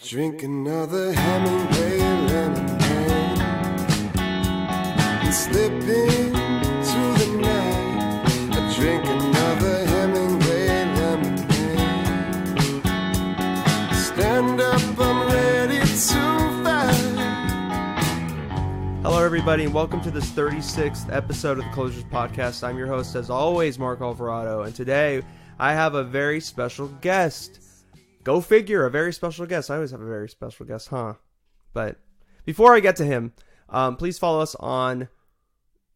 drink another Hemingway lemonade and slip into the night. I drink another Hemingway lemonade. Stand up, I'm ready to fight. Hello, everybody, and welcome to this 36th episode of the Closers Podcast. I'm your host, as always, Mark Alvarado, and today I have a very special guest. Go figure, a very special guest. I always have a very special guest, huh? But before I get to him, please follow us on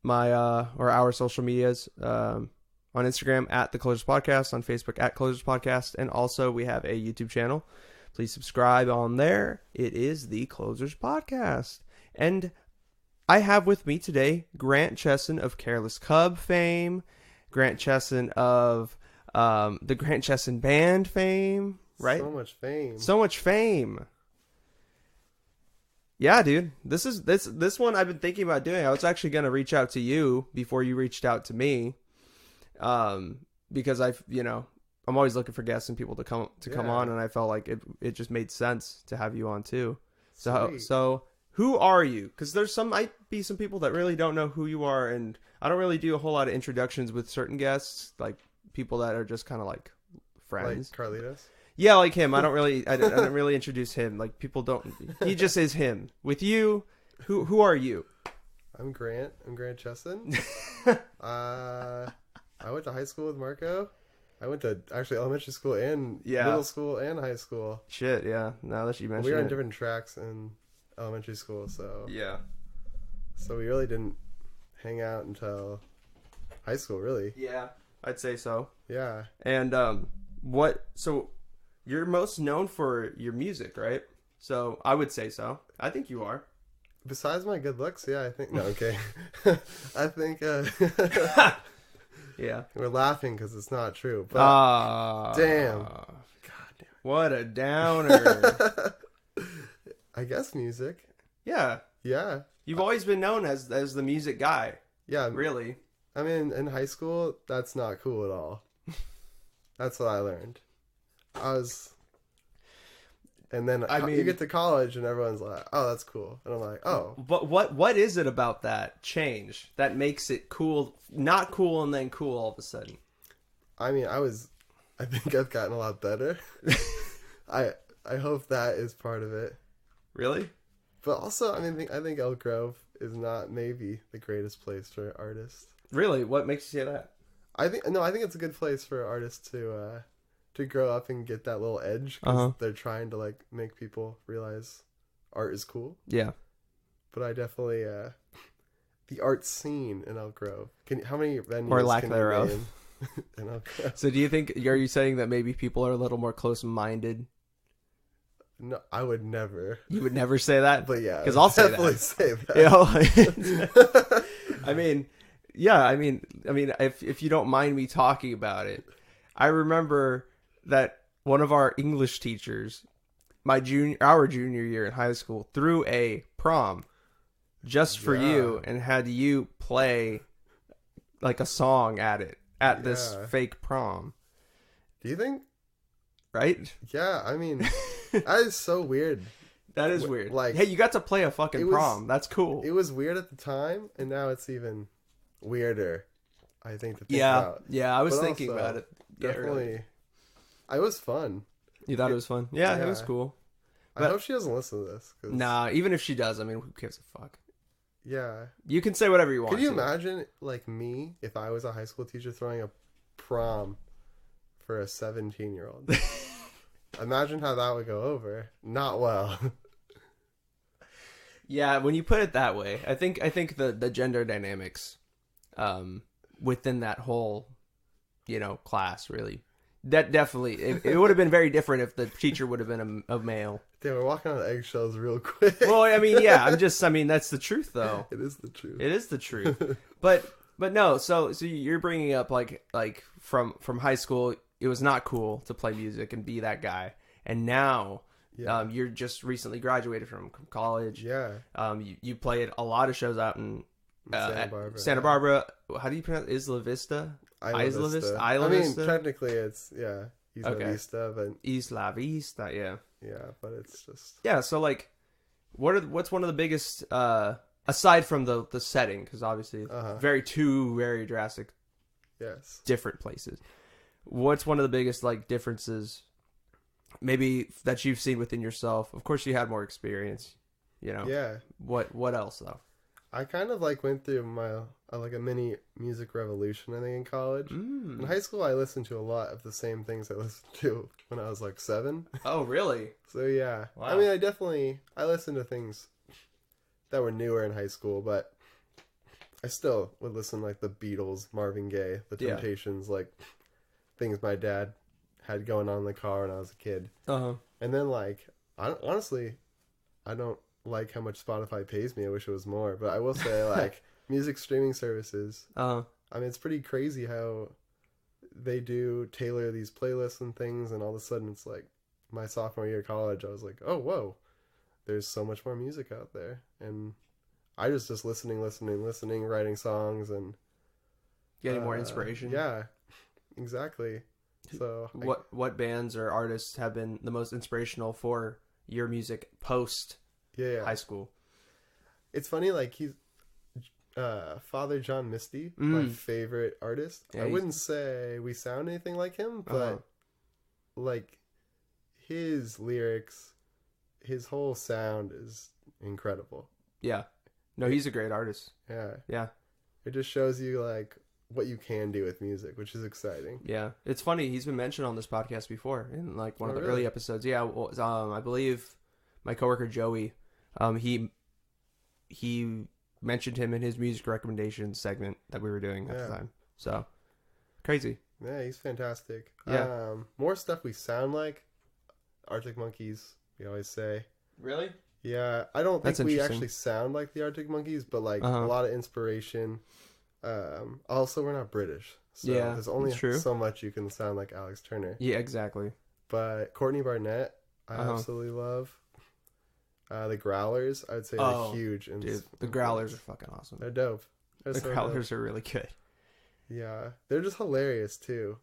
my or our social medias. On Instagram at the Closers Podcast, on Facebook at Closers Podcast, and also we have a YouTube channel. Please subscribe on there. It is the Closers Podcast. And I have with me today Grant Chesin of Careless Cub fame, Grant Chesin of the Grant Chesin Band fame. Right? So much fame. So much fame. Yeah, dude. This one I've been thinking about doing. I was actually going to reach out to you before you reached out to me. Because I'm always looking for guests and people to come on, and I felt like it just made sense to have you on too. So who are you? Because might be some people that really don't know who you are, and I don't really do a whole lot of introductions with certain guests, like people that are just kind of like friends. Like Carlitos? Yeah, like him. I don't really introduce him. Like people don't. He just is him. With you, who are you? I'm Grant. I'm Grant Chesin. I went to high school with Marco. I went to actually elementary school and middle school and high school. Shit, yeah. Now that you mention we were it. on different tracks in elementary school, so yeah. So we really didn't hang out until high school, really. Yeah, I'd say so. Yeah. And so you're most known for your music, right? So I would say so. I think you are. Besides my good looks, yeah, I think. No, okay. I think. Yeah. We're laughing because it's not true. But damn. God damn. What a downer. I guess music. Yeah. Yeah. You've always been known as the music guy. Yeah. Really. I mean, in high school, that's not cool at all. That's what I learned. And then you get to college and everyone's like, "Oh, that's cool," and I'm like, "Oh." But what is it about that change that makes it cool, not cool, and then cool all of a sudden? I mean, I think I've gotten a lot better. I hope that is part of it. Really? But also, I think Elk Grove is not maybe the greatest place for artists. Really? What makes you say that? I think it's a good place for artists to grow up and get that little edge because they're trying to like make people realize art is cool. Yeah. But I definitely the art scene in Elk Grove. How many venues or lack can thereof in Elk Grove? So do you think are you saying that maybe people are a little more close-minded? No, I would never. You would never say that? But yeah, because I'll definitely say that. I mean, yeah. I mean, if you don't mind me talking about it, I remember that one of our English teachers, our junior year in high school, threw a prom just for you and had you play like a song at this fake prom. Do you think? Right? Yeah, I mean, that is so weird. That is weird. Like, hey, you got to play a fucking prom. That's cool. It was weird at the time, and now it's even weirder, I think, to think about. Yeah, I was thinking about it. Definitely. It was fun. You thought it was fun? Yeah, it was cool. But I hope she doesn't listen to this. Nah, even if she does, I mean, who gives a fuck? Yeah. You can say whatever you want. Could you imagine, like, me, if I was a high school teacher throwing a prom for a 17-year-old? Imagine how that would go over. Not well. Yeah, when you put it that way, I think the gender dynamics within that whole, class really. That definitely it would have been very different if the teacher would have been a male. Damn, we're walking on eggshells real quick. Well, I mean, yeah, that's the truth though. It is the truth. It is the truth. But no, so you're bringing up like from high school, it was not cool to play music and be that guy, and now you're just recently graduated from college. Yeah. You played a lot of shows out in Santa Barbara. How do you pronounce Isla Vista? Isla Vista. I mean, technically it's Isla Vista, but Isla Vista, yeah. Yeah, but it's just Yeah, so like, what's one of the biggest aside from the setting, because obviously two very drastic, different places. What's one of the biggest like differences, maybe that you've seen within yourself? Of course, you had more experience, you know. Yeah. What else though? I kind of like went through my like a mini music revolution, I think, in college. In high school, I listened to a lot of the same things I listened to when I was like 7. Oh, really? So yeah. Wow. I mean, I listened to things that were newer in high school, but I still would listen to, like, the Beatles, Marvin Gaye, The Temptations, like things my dad had going on in the car when I was a kid. And then, like, honestly, I don't like how much Spotify pays me. I wish it was more, but I will say, like, music streaming services. I mean, it's pretty crazy how they do tailor these playlists and things, and all of a sudden it's like my sophomore year of college, I was like, oh, whoa, there's so much more music out there. And I was just listening, writing songs and getting more inspiration. Yeah, exactly. So what bands or artists have been the most inspirational for your music post high school? It's funny, like, he's Father John Misty, my favorite artist. I wouldn't say we sound anything like him, but like his lyrics, his whole sound is incredible. Yeah. No, he's a great artist. Yeah. Yeah. It just shows you like what you can do with music, which is exciting. Yeah. It's funny, he's been mentioned on this podcast before in like one of the early episodes. Yeah, well, I believe my coworker Joey, he mentioned him in his music recommendations segment that we were doing at the time. So, crazy. Yeah, he's fantastic. Yeah. More stuff we sound like. Arctic Monkeys, we always say. Really? Yeah, I don't think we actually sound like the Arctic Monkeys, but like a lot of inspiration. Also, we're not British, so there's only so much you can sound like Alex Turner. Yeah, exactly. But Courtney Barnett, I absolutely love. The Growlers, I would say, are huge. Dude, the Growlers are fucking awesome. They're dope. The Growlers are really good. Yeah, they're just hilarious too.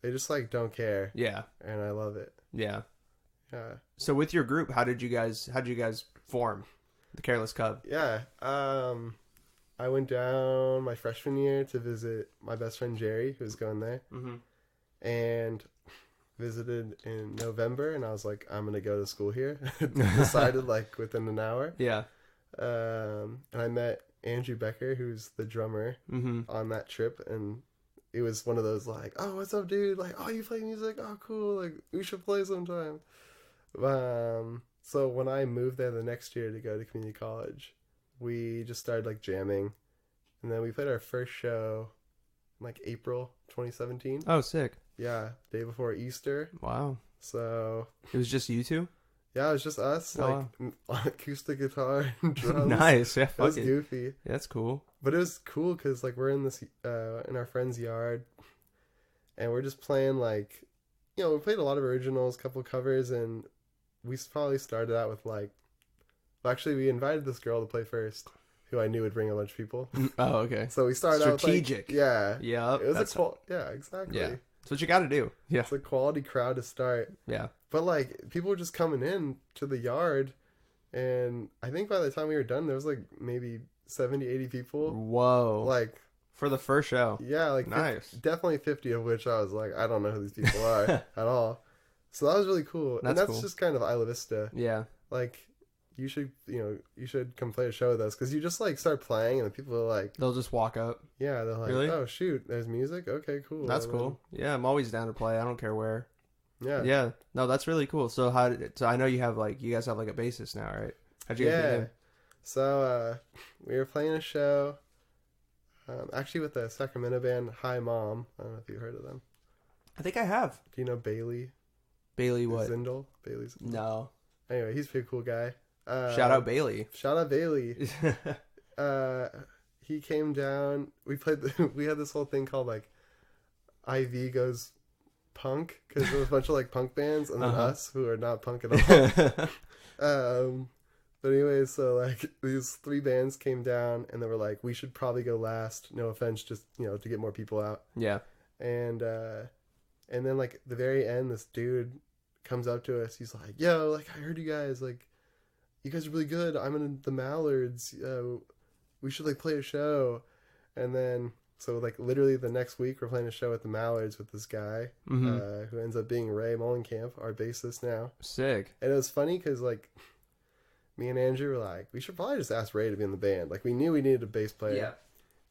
They just like don't care. Yeah, and I love it. Yeah. Yeah. So with your group, how did you guys form the Careless Cub? Yeah. I went down my freshman year to visit my best friend Jerry, who was going there, and visited in November. And I was like, I'm gonna go to school here. Decided like within an hour. Yeah. And I met Andrew Becker, who's the drummer, on that trip, and it was one of those like, oh, what's up, dude? Like, oh, you play music? Oh, cool. Like, we should play sometime. So when I moved there the next year to go to community college, we just started like jamming, and then we played our first show in like April 2017. Oh, sick. Yeah, day before Easter. Wow. So it was just you two? Yeah, it was just us, on acoustic guitar and drums. Nice. Yeah, it was goofy. Yeah, that's cool. But it was cool because like we're in this in our friend's yard, and we're just playing like, we played a lot of originals, couple covers, and we probably started out with like, actually we invited this girl to play first, who I knew would bring a bunch of people. Oh, okay. So we started strategic. Out with, like, yeah. It was yeah, exactly. Yeah. That's what you got to do. Yeah. It's a quality crowd to start. Yeah. But like people were just coming in to the yard, and I think by the time we were done, there was like maybe 70, 80 people. Whoa. Like for the first show. Yeah, like nice. Definitely 50 of which I was like, I don't know who these people are at all. So that was really cool. And that's cool. Just kind of Isla Vista. Yeah. Like you should come play a show with us, because you just like start playing and the people are like, they'll just walk up. Yeah, they're like, really? Oh shoot, there's music. Okay, cool. That's cool. Yeah, I'm always down to play. I don't care where. Yeah. Yeah. No, that's really cool. So so I know you guys have like a bassist now, right? How'd you guys get him? So we were playing a show, actually with the Sacramento band Hi Mom. I don't know if you've heard of them. I think I have. Do you know Bailey? Bailey what? Zindel? Bailey Zindel. No. Anyway, he's a pretty cool guy. Shout out Bailey. Shout out Bailey. He came down. We had this whole thing called like IV Goes Punk, because there was a bunch of like punk bands, and then us, who are not punk at all. But anyways, so like these 3 bands came down, and they were like, we should probably go last. No offense, just to get more people out. Yeah. And then like the very end, this dude comes up to us. He's like, "Yo, like I heard you guys are really good. I'm in the Mallards. We should like play a show." And then so like literally the next week we're playing a show at the Mallards with this guy who ends up being Ray Mullenkamp, our bassist now. Sick. And it was funny because like me and Andrew were like, we should probably just ask Ray to be in the band. Like we knew we needed a bass player. Yeah.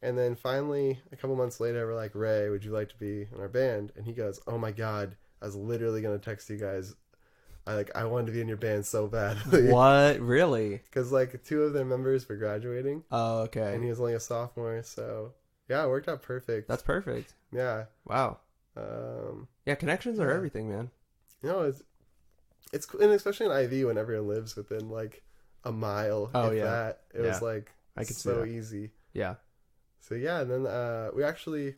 And then finally, a couple months later, we're like, Ray, would you like to be in our band? And he goes, "Oh my God, I was literally going to text you guys. I wanted to be in your band so badly." What? Really? Because like 2 of their members were graduating. Oh, okay. And he was only a sophomore. So yeah, it worked out perfect. That's perfect. Yeah. Wow. Yeah, connections are everything, man. You know, it's and especially in IV when everyone lives within like a mile. Oh, if yeah. that. It was like I could so see that. easy. Yeah. So yeah, and then we actually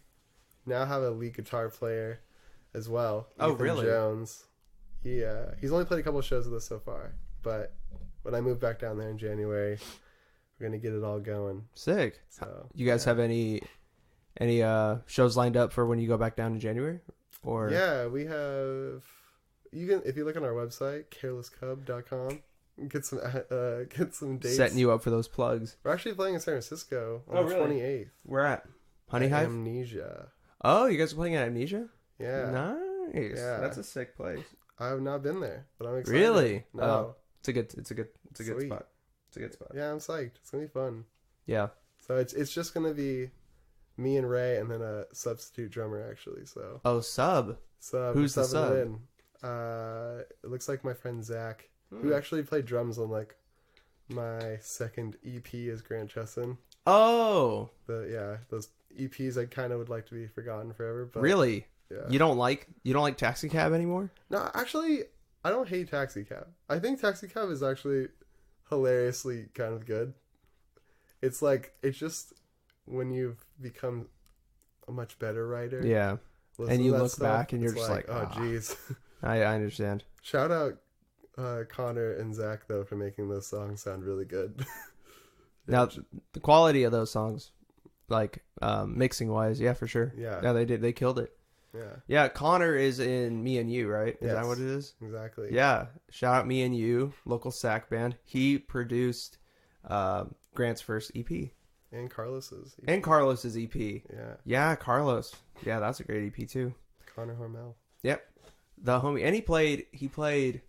now have a lead guitar player as well. Oh, Ethan really? Jones. He's only played a couple of shows with us so far, but when I move back down there in January, we're gonna get it all going. Sick. So You guys have any shows lined up for when you go back down in January? Or yeah, we have. You can, if you look on our website, carelesscub.com, get some dates. setting you up for those plugs. We're actually playing in San Francisco on the 28th. Where at? Honey Hive? Amnesia. Oh, you guys are playing at Amnesia? Yeah. Nice. Yeah. That's a sick place. I have not been there, but I'm excited. Really? No. Oh, it's a good Sweet. spot. It's a good spot. Yeah, I'm psyched. It's gonna be fun. Yeah. So it's just gonna be me and Ray, and then a substitute drummer actually. So Sub. Who's the sub? It looks like my friend Zach, who actually played drums on like my second EP as Grant Chesin. Oh. Those EPs I kind of would like to be forgotten forever. But really? Yeah. You don't like Taxi Cab anymore? No, actually, I don't hate Taxi Cab. I think Taxi Cab is actually hilariously kind of good. It's just when you've become a much better writer. Yeah. And you look back and you're just like, oh, jeez. I understand. Shout out Connor and Zach, though, for making those songs sound really good. Now, the quality of those songs, like mixing wise, yeah, for sure. Yeah. They killed it. Yeah. Yeah, Connor is in Me and You, right? Is Yes, that what it is? Exactly. Yeah. Shout out Me and You, local sax band. He produced Grant's first EP. And Carlos's EP. And Carlos's EP. Yeah. Yeah, Carlos. Yeah, that's a great EP too. Connor Hormel. Yep. The homie. And he played,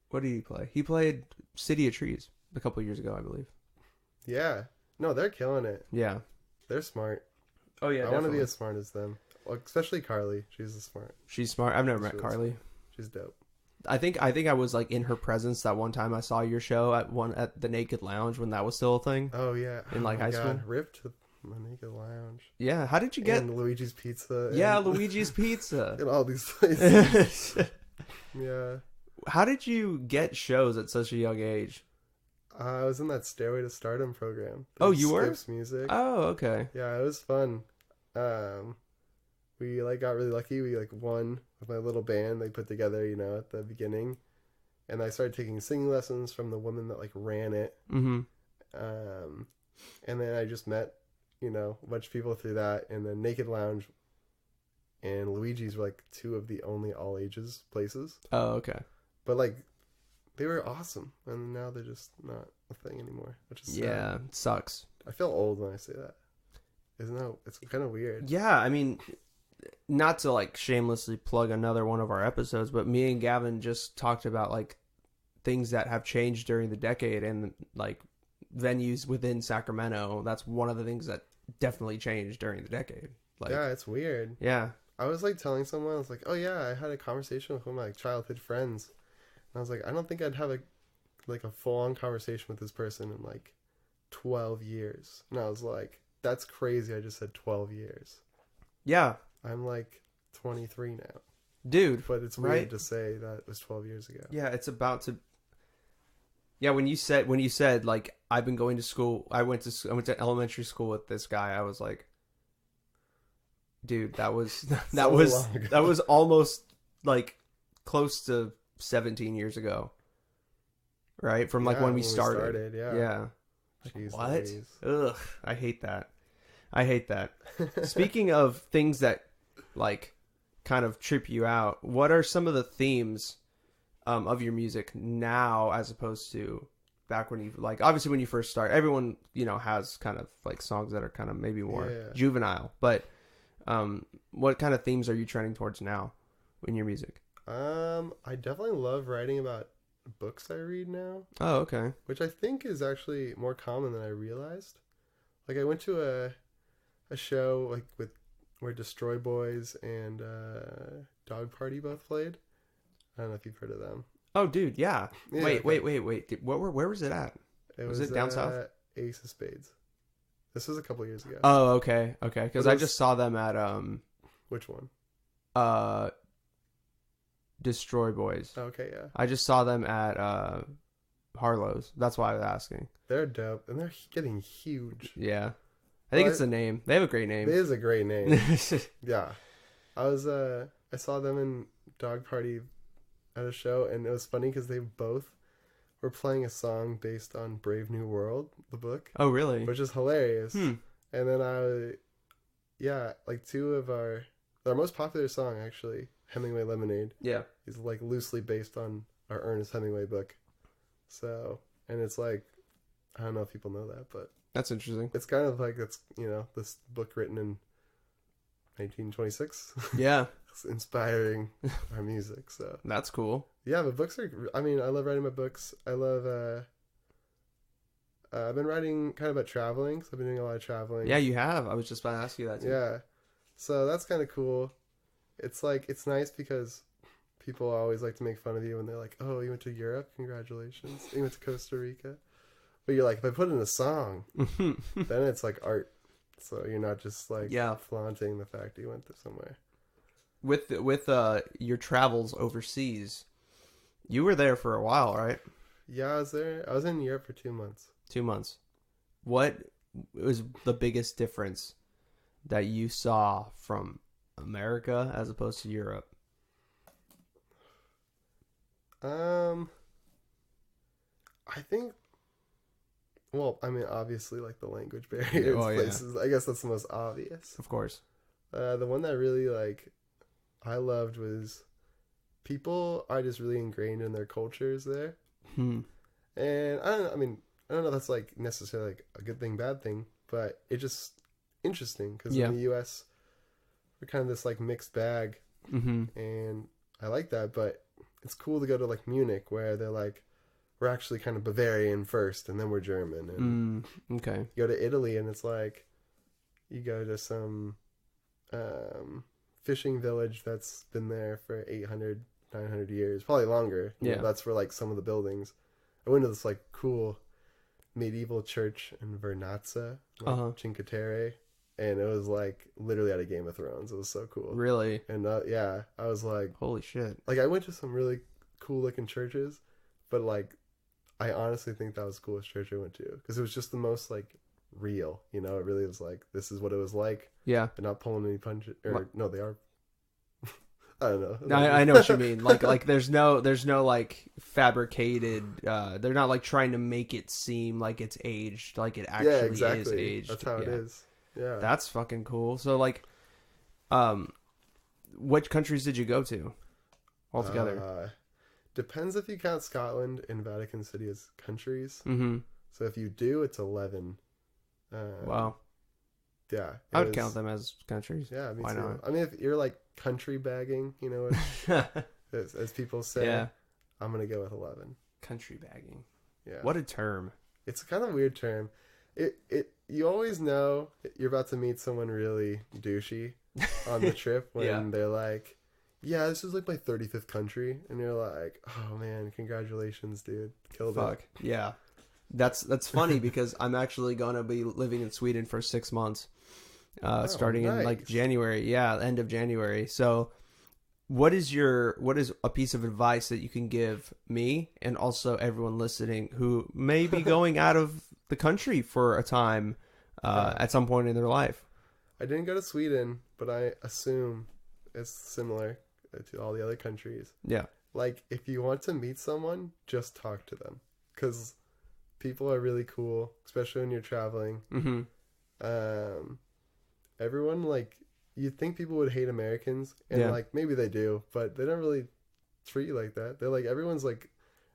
what did he play? He played City of Trees a couple years ago, I believe. Yeah. No, they're killing it. Yeah. They're smart. Oh, yeah, I want to be as smart as them. Well, especially Carly. She's smart. She's smart. I've never met really Carly. She's dope. I think I was like in her presence that one time I saw your show at the Naked Lounge when that was still a thing. Oh yeah, in like high school. Ripped to the Naked Lounge. Yeah, how did you get and Luigi's Pizza? Yeah, Luigi's Pizza. In all these places. Yeah. How did you get shows at such a young age? I was in that Stairway to Stardom program. Oh, you were? Skips music. Oh, okay. Yeah, it was fun. We got really lucky. We won with my little band they put together, at the beginning. And I started taking singing lessons from the woman that ran it. Mm-hmm. And then I just met, a bunch of people through that. And then Naked Lounge and Luigi's were 2 of the only all ages places. Oh, okay. But they were awesome. And now they're just not a thing anymore, which is sad. Yeah, it sucks. I feel old when I say that. Isn't that? It's kind of weird. Yeah, I mean, not to shamelessly plug another one of our episodes, but me and Gavin just talked about things that have changed during the decade and venues within Sacramento. That's one of the things that definitely changed during the decade. Yeah, it's weird. Yeah. I was telling someone, I was oh yeah, I had a conversation with one of my childhood friends. And I was I don't think I'd have a full-on conversation with this person in 12 years. And I was that's crazy. I just said 12 years. Yeah. I'm 23 now. Dude. But it's weird to say that it was 12 years ago. Yeah, it's about to. Yeah, when you said I've been going to school, I went to elementary school with this guy. I was dude, that was that was almost close to 17 years ago. Right? From when we started. Yeah. Yeah. Jeez, what? Louise. Ugh, I hate that. Speaking of things that kind of trip you out, what are some of the themes of your music now as opposed to back when you, like, obviously when you first start, everyone, you know, has kind of like songs that are kind of maybe more juvenile, but what kind of themes are you trending towards now in your music? I definitely love writing about books I read now. Oh, okay. Which I think is actually more common than I realized. Like, I went to a show like where Destroy Boys and Dog Party both played. I don't know if you've heard of them. Oh, dude, yeah. Wait. Where was it at? Was it down south? Ace of Spades. This was a couple years ago. Oh, okay. Because I just saw them at Which one? Destroy Boys. Okay, yeah. I just saw them at Harlow's. That's why I was asking. They're dope, and they're getting huge. Yeah, I think it's the name. They have a great name. It is a great name. Yeah, I saw them in Dog Party at a show, and it was funny because they both were playing a song based on Brave New World, the book. Oh, really? Which is hilarious. And then like two of our most popular song, actually, Hemingway Lemonade. Yeah. Is like loosely based on our Ernest Hemingway book. So, and it's like, I don't know if people know that, but that's interesting. It's kind of like, it's, you know, this book written in 1926. Yeah. It's inspiring our music. So that's cool. Yeah, but books are, I mean, I love writing my books. I love, I've been writing kind of about traveling, so I've been doing a lot of traveling. Yeah, you have. I was just about to ask you that too. Yeah. So that's kind of cool. It's like, it's nice because people always like to make fun of you when they're like, oh, you went to Europe? Congratulations. You went to Costa Rica? But you're like, if I put in a song, then it's like art. So you're not just like flaunting the fact that you went to somewhere. With your travels overseas, you were there for a while, right? Yeah, I was there. I was in Europe for 2 months. 2 months. What was the biggest difference that you saw from America as opposed to Europe? I think, well, I mean, obviously, like the language barriers places. I guess that's the most obvious. Of course. The one that really, like, I loved was people are just really ingrained in their cultures there. And I don't know, I mean, I don't know if that's, like, necessarily like a good thing, bad thing, but it's just interesting because in the U.S., we're kind of this, like, mixed bag. And I like that, but it's cool to go to, like, Munich where they're like, we're actually kind of Bavarian first, and then we're German. And okay. You go to Italy, and it's like, you go to some fishing village that's been there for 800, 900 years, probably longer. You know, that's for, like, some of the buildings. I went to this, like, cool medieval church in Vernazza, like Cinque Terre, and it was, like, literally out of Game of Thrones. It was so cool. Really? And, yeah, I was like... Holy shit. Like, I went to some really cool-looking churches, but, like, I honestly think that was the coolest church I went to. Because it was just the most, like, real. You know, it really was like, this is what it was like. Yeah. They're not pulling any punches. Or, no, they are. I don't know. No, I know what you mean. Like there's no like fabricated. They're not like trying to make it seem like it's aged, like it actually is aged. That's how it is. Yeah, that's fucking cool. So like, what countries did you go to altogether? Depends if you count Scotland and Vatican City as countries. So if you do, it's 11. Wow. Yeah, I would count them as countries. Yeah, me too. Not? I mean, if you're like country bagging, you know, as people say, I'm gonna go with 11. Country bagging. Yeah. What a term. It's a kind of weird term. You always know you're about to meet someone really douchey on the trip when they're like, "Yeah, this is like my 35th country," and you're like, "Oh man, congratulations, dude, killed it." Yeah. That's funny because I'm actually gonna be living in Sweden for 6 months, starting in like January. Yeah, end of January. So, what is a piece of advice that you can give me and also everyone listening who may be going out of the country for a time at some point in their life? I didn't go to Sweden, but I assume it's similar to all the other countries. Yeah. Like, if you want to meet someone, just talk to them, because people are really cool, especially when you're traveling. Everyone, like, you'd think people would hate Americans, and like maybe they do, but they don't really treat you like that. They're like, everyone's like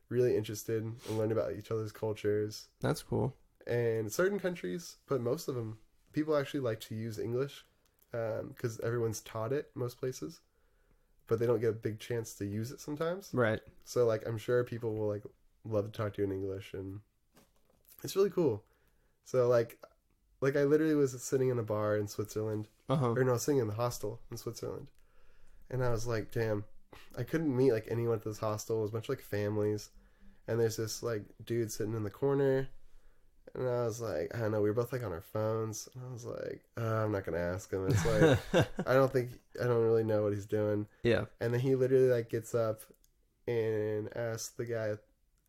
really interested in learning about each other's cultures. That's cool. And certain countries, but most of them, people actually like to use English because everyone's taught it most places, but they don't get a big chance to use it sometimes. Right. So like, I'm sure people will like love to talk to you in English, and it's really cool. So like I literally was sitting in a bar in Switzerland, or no, sitting in the hostel in Switzerland, and I was like, damn, I couldn't meet like anyone at this hostel. It was a bunch of like families, and there's this like dude sitting in the corner, and I was like, I don't know, we were both like on our phones, and I was like, I'm not gonna ask him. It's like I don't really know what he's doing. Yeah. And then he literally like gets up and asks the guy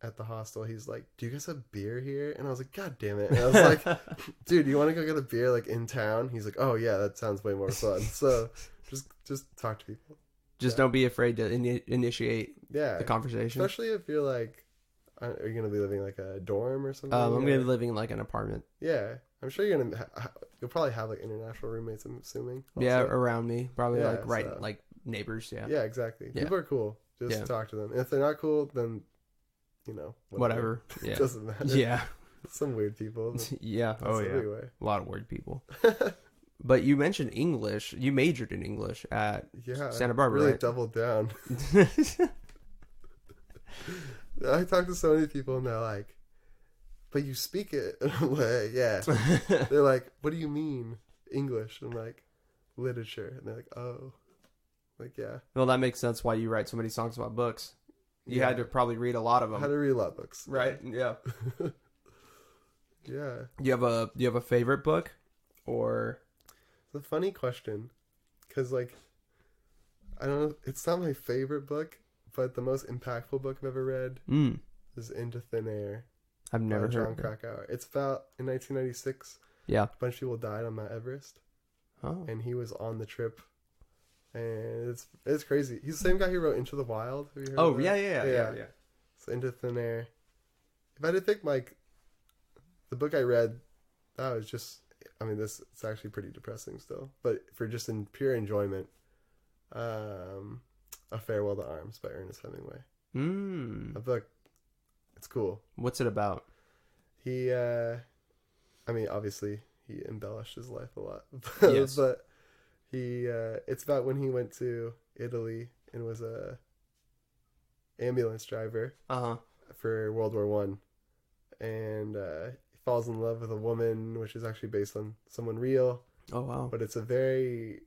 at the hostel, he's like, do you guys have beer here? And I was like, God damn it. And I was like, dude, you want to go get a beer like in town? He's like, oh yeah, that sounds way more fun. So just talk to people. Just don't be afraid to initiate the conversation. Especially if you're like, are you going to be living like a dorm or something? I'm going to be living in like an apartment. Yeah. I'm sure you'll probably have like international roommates, I'm assuming. Also. Yeah, around me. Probably like neighbors, yeah. Yeah, exactly. Yeah. People are cool. Just talk to them. And if they're not cool, then whatever. Yeah. It doesn't matter. Yeah. Some weird people. Yeah. Oh, yeah. Everywhere. A lot of weird people. But you mentioned English. You majored in English at Santa Barbara, really right? Doubled down. I talk to so many people and they're like, but you speak it. And I'm like, yeah. They're like, what do you mean English? I'm like, literature. And they're like, oh. Like, yeah. Well, that makes sense why you write so many songs about books. You had to probably read a lot of them. I had to read a lot of books. Right, yeah. Yeah. Do you have a favorite book? Or... It's a funny question. Because, like, I don't know. It's not my favorite book, but the most impactful book I've ever read is Into Thin Air. I've never John heard Krakauer. It's about, in 1996, a bunch of people died on Mount Everest. Oh. And he was on the trip. And it's crazy. He's the same guy who wrote Into the Wild. Have you heard of that? Yeah. So Into Thin Air. If I had to think, like, the book I read, that was just, I mean, it's actually pretty depressing still. But for just in pure enjoyment, A Farewell to Arms by Ernest Hemingway. A book, it's cool. What's it about? He, I mean, obviously, he embellished his life a lot. Yes. But it's about when he went to Italy and was a ambulance driver for World War One, and he falls in love with a woman, which is actually based on someone real. Oh wow! But it's a very,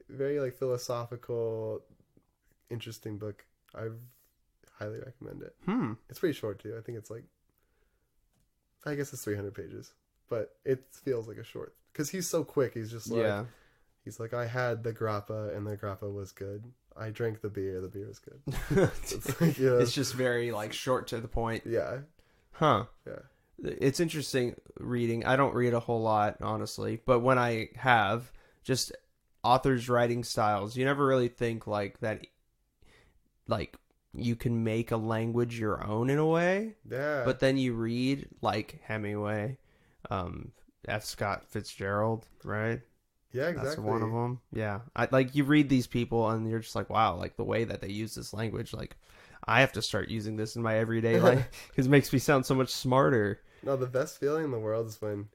very like philosophical, interesting book. I highly recommend it. It's pretty short too. I think it's like, I guess it's 300 pages, but it feels like a short because he's so quick. He's just like. He's like, I had the grappa, and the grappa was good. I drank the beer was good. It's like, it's just very, like, short to the point. Yeah. Huh. Yeah. It's interesting reading. I don't read a whole lot, honestly. But when I have, just authors' writing styles, you never really think, like, that, like, you can make a language your own in a way. Yeah. But then you read, like, Hemingway, F. Scott Fitzgerald, right? Yeah, exactly. That's one of them. Yeah. You read these people and you're just like, wow, like the way that they use this language, like I have to start using this in my everyday life because it makes me sound so much smarter. No, the best feeling in the world is when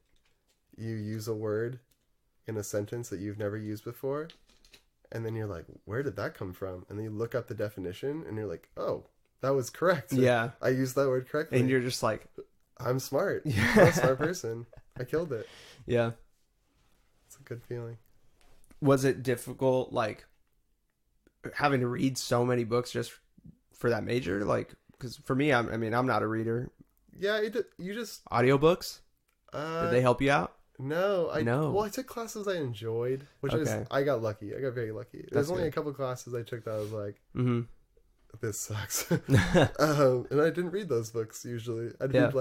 you use a word in a sentence that you've never used before. And then you're like, where did that come from? And then you look up the definition and you're like, oh, that was correct. Yeah. I used that word correctly. And you're just like, I'm smart. I'm a smart person. I killed it. Yeah. It's a good feeling. Was it difficult, like, having to read so many books just for that major? Like, because for me, I'm not a reader. Yeah, you just... Audiobooks? Did they help you out? No. Well, I took classes I enjoyed, which I got lucky. I got very lucky. There's only a couple classes I took that I was like, this sucks. And I didn't read those books usually. I did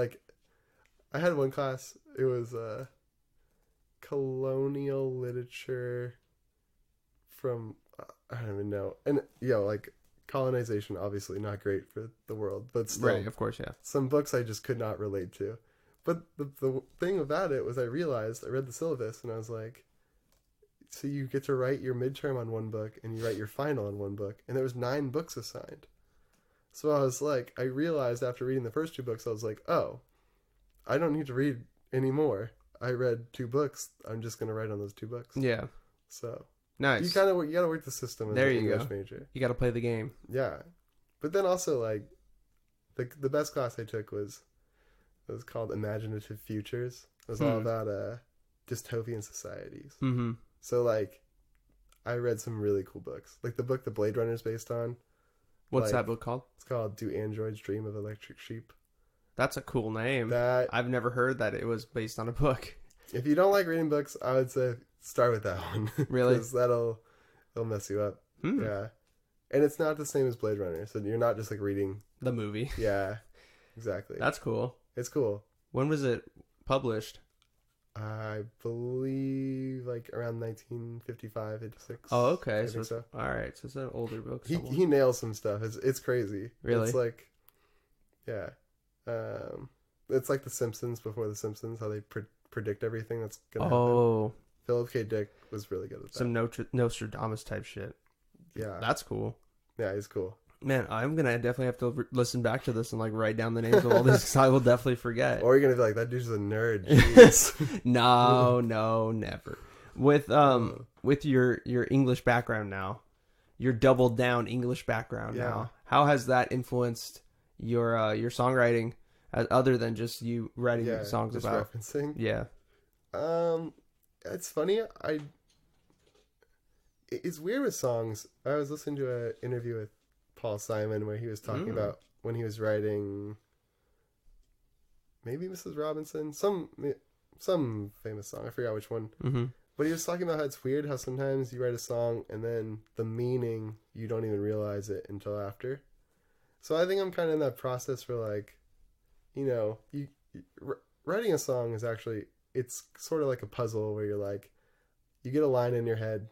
I had one class. It was colonial literature from I don't even know. And like colonization, obviously not great for the world, but still, right? Of course, yeah. Some books I just could not relate to. But the thing about it was I read the syllabus and I was like, so you get to write your midterm on one book and you write your final on one book, and there was 9 books assigned. So I was like, I realized after reading the first 2 books, I was like, oh, I don't need to read anymore. I read 2 books. I'm just gonna write on those 2 books. Yeah. So nice. you gotta work the system. There the you English go. Major. You got to play the game. Yeah, but then also like the best class I took was called Imaginative Futures. It was all about dystopian societies. Mm-hmm. So like, I read some really cool books. Like the book The Blade Runner is based on. What's that book called? It's called Do Androids Dream of Electric Sheep? That's a cool name. I've never heard that it was based on a book. If you don't like reading books, I would say start with that one. Really? Because it'll mess you up. Yeah. And it's not the same as Blade Runner, so you're not just like reading the movie. Yeah, exactly. That's cool. It's cool. When was it published? I believe like around 1955, 56. Oh, okay. So. All right. So it's an older book. He nails some stuff. It's crazy. Really? It's like, yeah. It's like The Simpsons before The Simpsons, how they predict everything that's going to happen. Philip K. Dick was really good at that. Some Nostradamus type shit. Yeah. That's cool. Yeah, he's cool. Man, I'm going to definitely have to listen back to this and like write down the names of all these because I will definitely forget. Or you're going to be like, that dude's a nerd. Jeez. No, never. With your English background now, your doubled down English background now, how has that influenced your songwriting other than just you writing songs just about referencing? Yeah. It's funny. It's weird with songs. I was listening to an interview with Paul Simon where he was talking about when he was writing maybe Mrs. Robinson, some famous song. I forgot which one. Mm-hmm. But he was talking about how it's weird how sometimes you write a song and then the meaning, you don't even realize it until after. So I think I'm kind of in that process where like, writing a song is actually, it's sort of like a puzzle where you're like, you get a line in your head,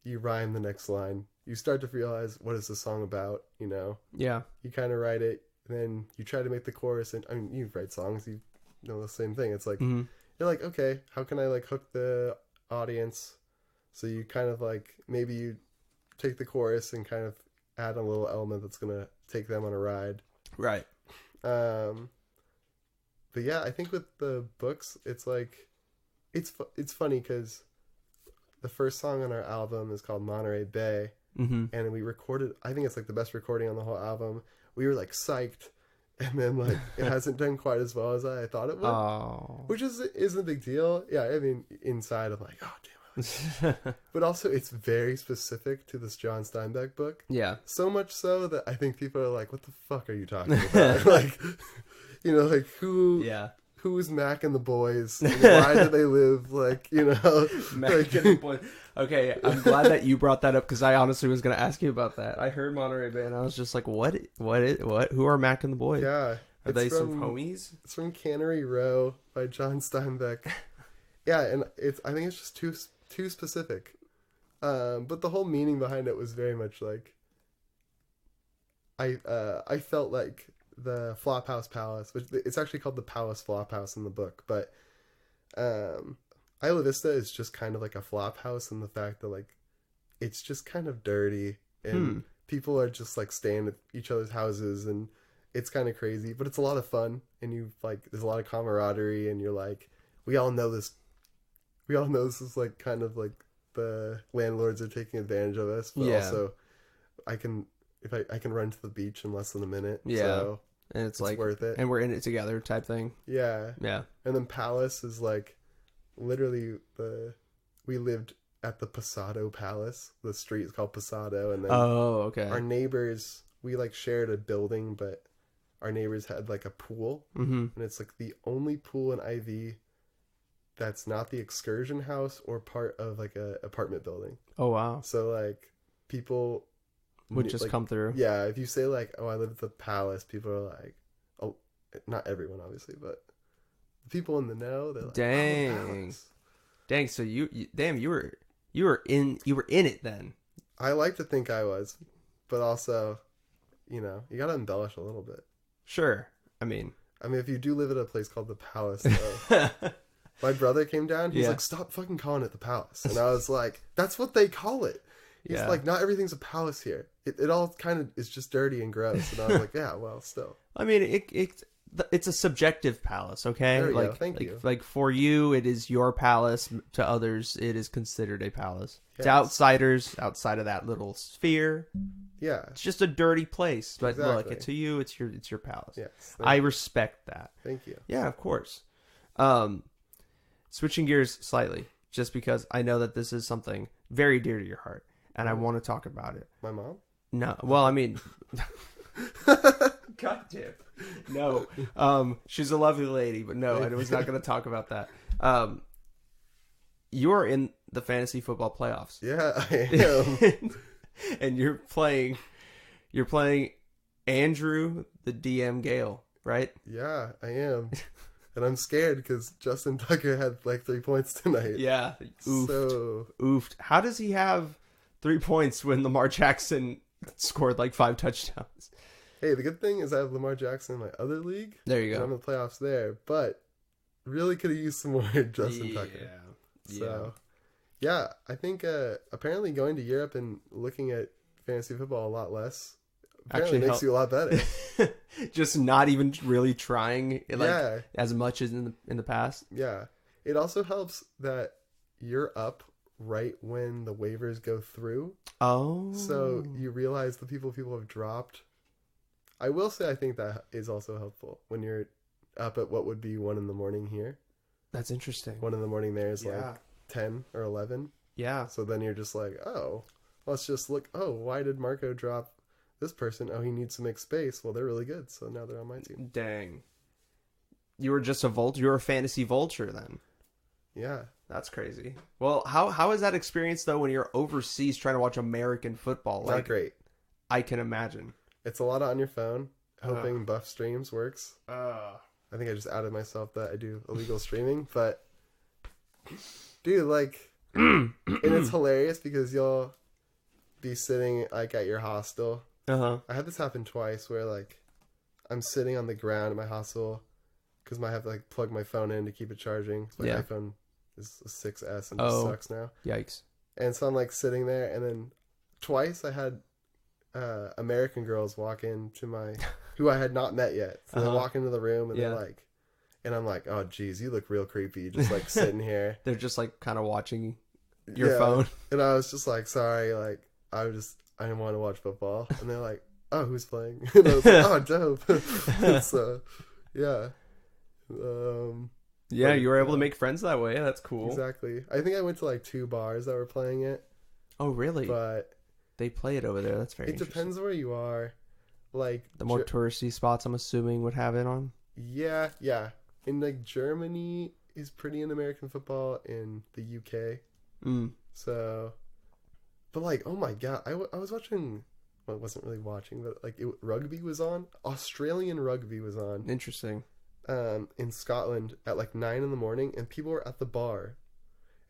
you rhyme the next line, you start to realize what is the song about, Yeah. You kind of write it, and then you try to make the chorus, and I mean, you write songs, you know the same thing. It's like, you're like, okay, how can I like hook the audience? So you kind of like, maybe you take the chorus and kind of add a little element that's going to take them on a ride. Right. But yeah, I think with the books, it's like, it's funny because the first song on our album is called Monterey Bay. Mm-hmm. And we recorded, I think it's like the best recording on the whole album. We were like psyched. And then like, it hasn't done quite as well as I thought it would. Oh. Which isn't a big deal. Yeah, I mean, inside I'm like, oh, damn it. But also, it's very specific to this John Steinbeck book. Yeah. So much so that I think people are like, what the fuck are you talking about? Like, like who's Mac and the boys? Why do they live? Like, Mac and the boys. Okay, I'm glad that you brought that up because I honestly was going to ask you about that. I heard Monterey Bay and I was just like, what? Who are Mac and the boys? Yeah. Are they some homies? It's from Cannery Row by John Steinbeck. Yeah, and I think it's just too specific. But the whole meaning behind it was very much like, I felt like the Flophouse Palace, which it's actually called the Palace Flophouse in the book, but Isla Vista is just kind of like a flop house in the fact that like it's just kind of dirty and people are just like staying at each other's houses and it's kind of crazy, but it's a lot of fun and there's a lot of camaraderie and you're like, we all know this is like kind of like the landlords are taking advantage of us, but also I can run to the beach in less than a minute. Yeah. So and it's like worth it. And we're in it together type thing. Yeah. Yeah. And then Palace is like literally we lived at the Pasado Palace. The street is called Pasado, and then our neighbors, we like shared a building, but our neighbors had like a pool, and it's like the only pool in IV that's not the excursion house or part of like a apartment building. Oh wow! So like people would just come through. Yeah, if you say like, "Oh, I live at the Palace," people are like, "Oh, not everyone, obviously, but." People in the know, they're like, dang. So you were in it then. I like to think I was, but also, you gotta embellish a little bit. Sure. I mean, if you do live at a place called the Palace, though, My brother came down. He's like, stop fucking calling it the Palace. And I was like, that's what they call it. He's like, not everything's a palace here. It all kind of is just dirty and gross. And I was like, yeah, well, still. I mean, it's a subjective palace, okay? There we go. Thank you. Like for you, it is your palace. To others, it is considered a palace. Yes. To outsiders, outside of that little sphere, it's just a dirty place. But look, to you, it's your palace. Yes, I respect that. Thank you. Yeah, of course. Switching gears slightly, just because I know that this is something very dear to your heart, and I want to talk about it. My mom? No. Well, I mean... God damn. No. She's a lovely lady, but no, I was not going to talk about that. You're in the fantasy football playoffs. Yeah, I am. And you're playing Andrew, the DM Gale, right? Yeah, I am. And I'm scared because Justin Tucker had like 3 points tonight. Yeah. Oofed. How does he have 3 points when Lamar Jackson scored like 5 touchdowns? Hey, the good thing is I have Lamar Jackson in my other league. There you go. I'm in the playoffs there, but really could have used some more Justin Tucker. So, yeah, I think apparently going to Europe and looking at fantasy football a lot less apparently makes you a lot better. Just not even really trying as much as in the past. Yeah. It also helps that you're up right when the waivers go through. Oh. So you realize the people have dropped. I will say I think that is also helpful when you're up at what would be 1 a.m. here. That's interesting. 1 a.m. there is like 10 or 11. Yeah. So then you're just like, oh, let's just look. Oh, why did Marco drop this person? Oh, he needs to make space. Well, they're really good. So now they're on my team. Dang. You were just you were a fantasy vulture then. Yeah. That's crazy. Well, how is that experience though when you're overseas trying to watch American football? Not great. I can imagine. It's a lot on your phone, hoping Buff Streams works. I think I just outed myself that I do illegal streaming, but dude, like, and it's hilarious because you'll be sitting like at your hostel. I had this happen twice where like I'm sitting on the ground at my hostel because I have to like plug my phone in to keep it charging. My iPhone is a 6S and just sucks now. Yikes! And so I'm like sitting there, and then twice I had American girls walk into who I had not met yet. So they walk into the room and they're like, and I'm like, oh geez, you look real creepy, just like sitting here. They're just like kind of watching your phone. And I was just like, sorry, like I didn't want to watch football. And they're like, oh, who's playing? And I was like, oh, dope. So yeah. You were able to make friends that way. That's cool. Exactly. I think I went to like 2 bars that were playing it. Oh really? But they play it over there. That's very interesting. It depends where you are. Like the more touristy spots, I'm assuming, would have it on. Yeah. In like Germany is pretty in American football. In the UK, so. But like, oh my god, I was watching. Well, I wasn't really watching, but like rugby was on. Australian rugby was on. Interesting. In Scotland at like 9 a.m, and people were at the bar,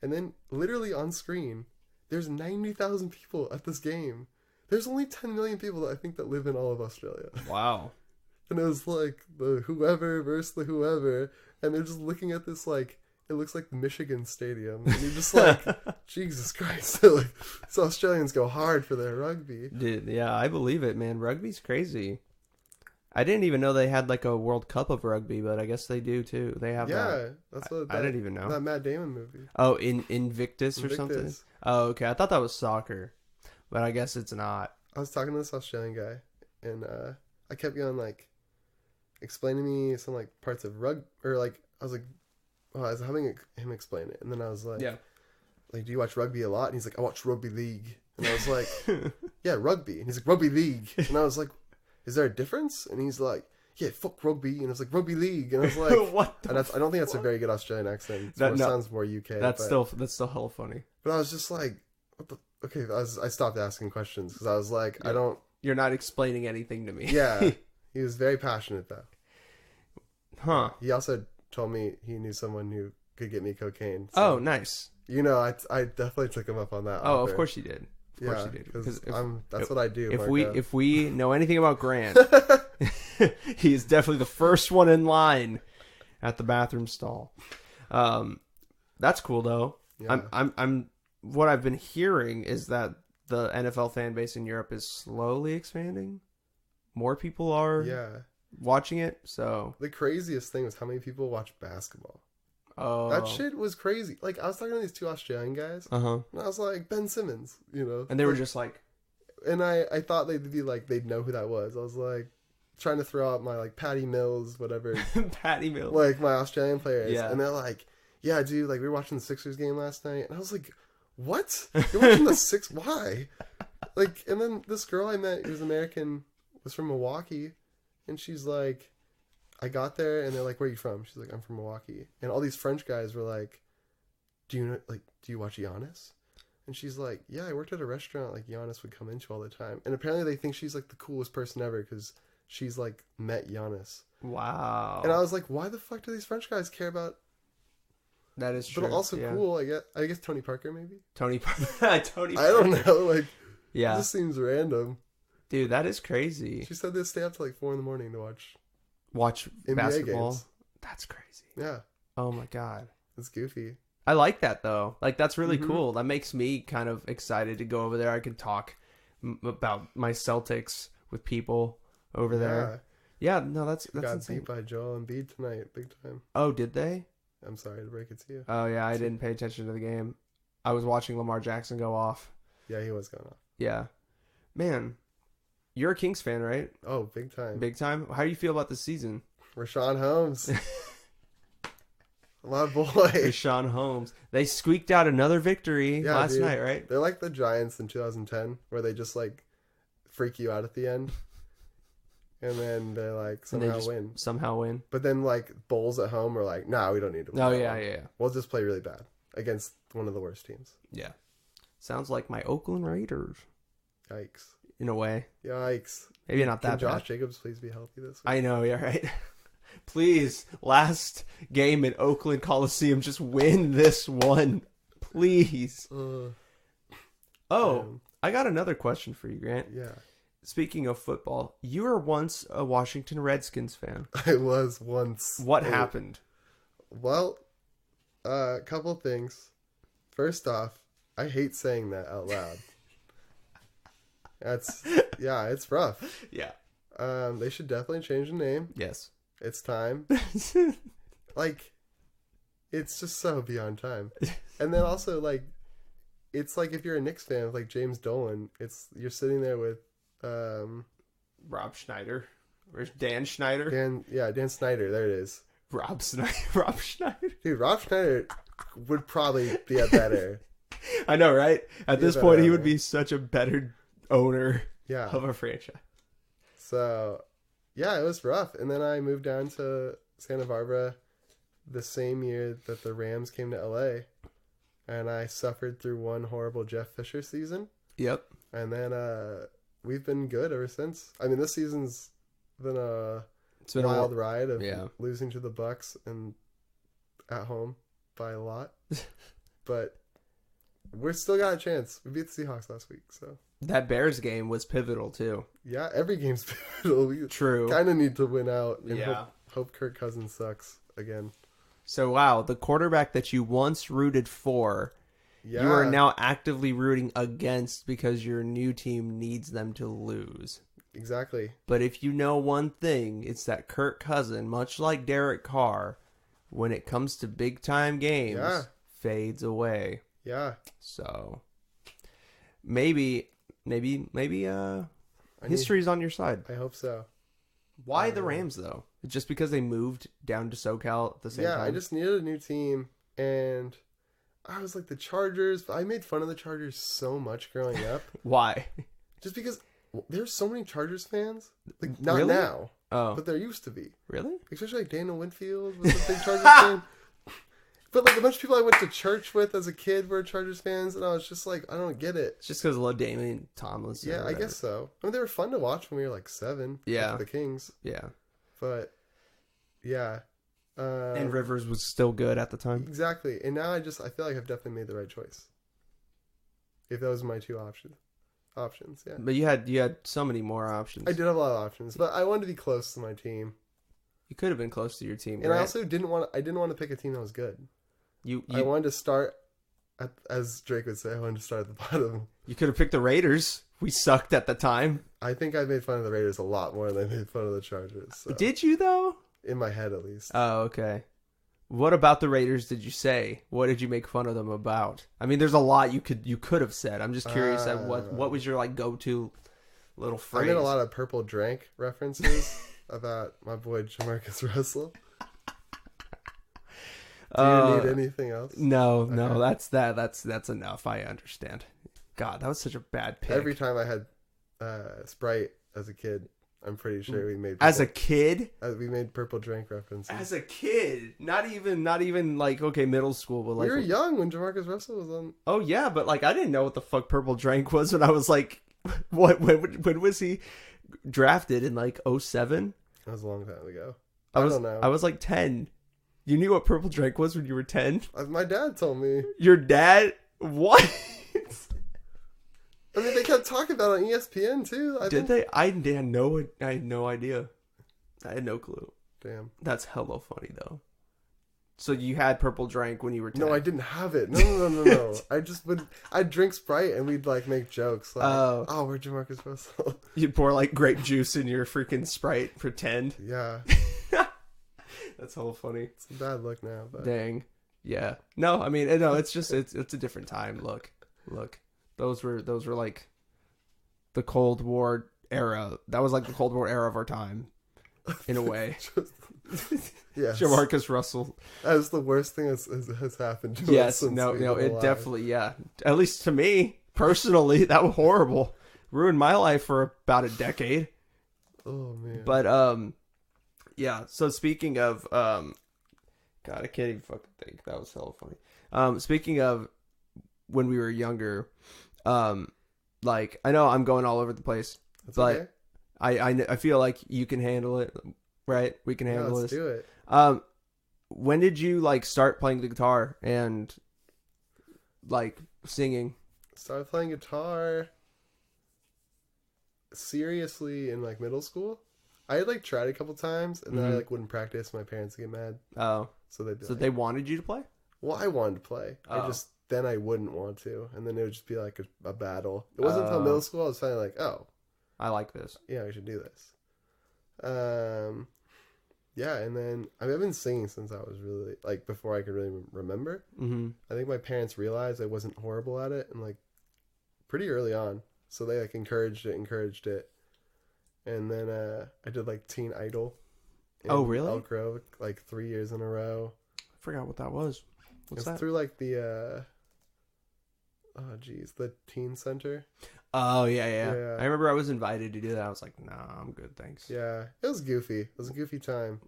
and then literally on screen. There's 90,000 people at this game. There's only 10 million people that I think that live in all of Australia. Wow. And it was like the whoever versus the whoever. And they're just looking at this like, it looks like the Michigan Stadium. And you're just like, Jesus Christ. Like, so Australians go hard for their rugby. Dude, yeah, I believe it, man. Rugby's crazy. I didn't even know they had like a World Cup of rugby, but I guess they do too. They have that. That's what I didn't even know. That Matt Damon movie. Oh, Invictus or something? Oh, okay. I thought that was soccer, but I guess it's not. I was talking to this Australian guy, and I kept going like, explain to me some like parts of rugby, or like I was having him explain it, and then I was like, like, do you watch rugby a lot? And he's like, I watch rugby league, and I was like, yeah, rugby, and he's like, rugby league, and I was like, is there a difference? And he's like, yeah, fuck rugby. And I was like, rugby league. And I was like, what? And I don't think that's a very good Australian accent. It sounds more UK. That's still hella funny. But I was just like, what the? Okay, I stopped asking questions because I was like, I don't. You're not explaining anything to me. Yeah. He was very passionate though. Huh. He also told me he knew someone who could get me cocaine. So, oh, nice. You know, I definitely took him up on that. Oh, of course you did. Of course you did. Because that's what I do. If we know anything about Grant, he is definitely the first one in line at the bathroom stall. That's cool though. Yeah. I'm what I've been hearing is that the NFL fan base in Europe is slowly expanding. More people are watching it. So the craziest thing was how many people watch basketball. Oh, that shit was crazy. Like, I was talking to these two Australian guys, and I was like, Ben Simmons, you know, and they were just like, and I thought they'd be like, they'd know who that was. I was like, trying to throw out my like Patty Mills, whatever, Patty Mills, like my Australian players, yeah, and they're like, yeah, dude, like we were watching the Sixers game last night, and I was like, what? You're watching the Six? Why? Like, and then this girl I met who was American was from Milwaukee, and she's like, I got there, and they're like, where are you from? She's like, I'm from Milwaukee. And all these French guys were like, do you watch Giannis? And she's like, yeah, I worked at a restaurant like Giannis would come into all the time. And apparently they think she's like the coolest person ever because she's like met Giannis. Wow. And I was like, why the fuck do these French guys care about? That is true. But also cool, I guess Tony Parker maybe? Tony Parker. I don't know, like, yeah. It just seems random. Dude, that is crazy. She said they stay up till like 4 a.m. to watch NBA basketball games. That's crazy. Yeah. Oh my god. It's goofy. I like that though. Like, that's really cool. That makes me kind of excited to go over there. I can talk about my Celtics with people over there. Yeah, no, that's got insane. beat by Joel Embiid tonight, big time. Oh, did they? I'm sorry to break it to you. Oh yeah, I didn't pay attention to the game. I was watching Lamar Jackson go off. Yeah, he was going off. Yeah. Man, you're a Kings fan, right? Oh, big time. Big time? How do you feel about the season? Rashawn Holmes. My boy. Rashawn Holmes. They squeaked out another victory last night, right? They're like the Giants in 2010, where they just like freak you out at the end. And then they like somehow win. But then like Bulls at home are like, nah, we don't need to win. Oh, yeah. We'll just play really bad against one of the worst teams. Yeah. Sounds like my Oakland Raiders. Yikes. In a way. Yikes. Maybe not that Can Josh bad. Jacobs please be healthy this week? I know, yeah, right? Please, last game at Oakland Coliseum, just win this one. Please. I got another question for you, Grant. Yeah. Speaking of football, you were once a Washington Redskins fan. I was once. What happened? Well, a couple things. First off, I hate saying that out loud. It's rough. Yeah. They should definitely change the name. Yes. It's time. Like, it's just so beyond time. And then also, like, it's like if you're a Knicks fan, like James Dolan, you're sitting there with Rob Schneider. Where's Dan Schneider? Dan Snyder. There it is. Rob Schneider. Dude, Rob Schneider would probably be a better. I know, right? At this point, he would be such a better owner of a franchise. So, yeah, it was rough. And then I moved down to Santa Barbara the same year that the Rams came to LA. And I suffered through one horrible Jeff Fisher season. Yep. And then we've been good ever since. I mean, this season's been a wild ride of losing to the Bucks and at home by a lot. But we're still got a chance. We beat the Seahawks last week, so. That Bears game was pivotal, too. Yeah, every game's pivotal. We True. kind of need to win out and hope Kirk Cousins sucks again. So, wow, the quarterback that you once rooted for, you are now actively rooting against because your new team needs them to lose. Exactly. But if you know one thing, it's that Kirk Cousins, much like Derek Carr, when it comes to big-time games, fades away. Yeah. So, maybe history's on your side. I hope so. Why the Rams, though? Just because they moved down to SoCal at the same time? Yeah, I just needed a new team, and I was like the Chargers. I made fun of the Chargers so much growing up. Why? Just because there's so many Chargers fans. Like, not really? now. Oh. But there used to be. Really? Especially like Daniel Winfield was a big Chargers fan. But like a bunch of people I went to church with as a kid were Chargers fans, and I was just like, I don't get it. It's just because I love Damian Tomlinson. Yeah, I guess so. I mean, they were fun to watch when we were like 7. Yeah. Like the Kings. Yeah. But, yeah. And Rivers was still good at the time. Exactly. And now I feel like I've definitely made the right choice. If those were my two options, yeah. But you had so many more options. I did have a lot of options, but I wanted to be close to my team. You could have been close to your team. And right? I also didn't want to pick a team that was good. I wanted to start, as Drake would say, I wanted to start at the bottom. You could have picked the Raiders. We sucked at the time. I think I made fun of the Raiders a lot more than I made fun of the Chargers. So. Did you, though? In my head, at least. Oh, okay. What about the Raiders did you say? What did you make fun of them about? I mean, there's a lot you could have said. I'm just curious at what was your like go-to little phrase? I made a lot of Purple Drank references about my boy Jamarcus Russell. Do you need anything else? No, okay. That's enough. I understand. God, that was such a bad pick. Every time I had Sprite as a kid, I'm pretty sure we made as a kid. We made Purple Drink references. As a kid, not even like okay, middle school, but like we were young when Jamarcus Russell was on. Oh yeah, but like I didn't know what the fuck Purple Drink was when I was like, when was he drafted in like 2007? That was a long time ago. I don't know. I was like 10. You knew what Purple Drink was when you were 10? My dad told me. Your dad? What? I mean, they kept talking about it on ESPN too. Did they? I had no idea. I had no clue. Damn. That's hella funny though. So you had Purple Drink when you were 10? No, I didn't have it. No. I'd drink Sprite and we'd like make jokes. Like, oh, we're Jamarcus Russell. You'd pour like grape juice in your freaking Sprite, pretend. Yeah. That's hella funny. It's a bad look now, but dang. Yeah. No, I mean, no, it's just it's a different time. Look. Those were like the Cold War era. That was like the Cold War era of our time, in a way. Yes. Jamarcus Russell. That is the worst thing has happened to us. Yes. No. It definitely. Yeah. At least to me personally, that was horrible. Ruined my life for about a decade. Oh man. But yeah. So speaking of God, I can't even fucking think. That was hella funny. Speaking of when we were younger, like I know I'm going all over the place, that's but okay. I feel like you can handle it, right? We can handle let's this. Do it. When did you like start playing the guitar and like singing? Started playing guitar seriously in like middle school. I had like tried a couple times and then I like wouldn't practice. My parents would get mad. Oh, so they wanted you to play? Well, I wanted to play. Oh. Then I wouldn't want to, and then it would just be like a battle. It wasn't until middle school I was finally like, oh, I like this. Yeah, we should do this. Yeah, and then I've been singing since I was really like before I could really remember. Mm-hmm. I think my parents realized I wasn't horrible at it, and like pretty early on, so they like encouraged it, and then I did like Teen Idol. Oh, really? Elk Grove, like 3 years in a row. I forgot what that was. What's that? Through like the the teen center. Oh yeah. I remember I was invited to do that. I was like, nah, I'm good, thanks. Yeah, it was goofy. It was a goofy time,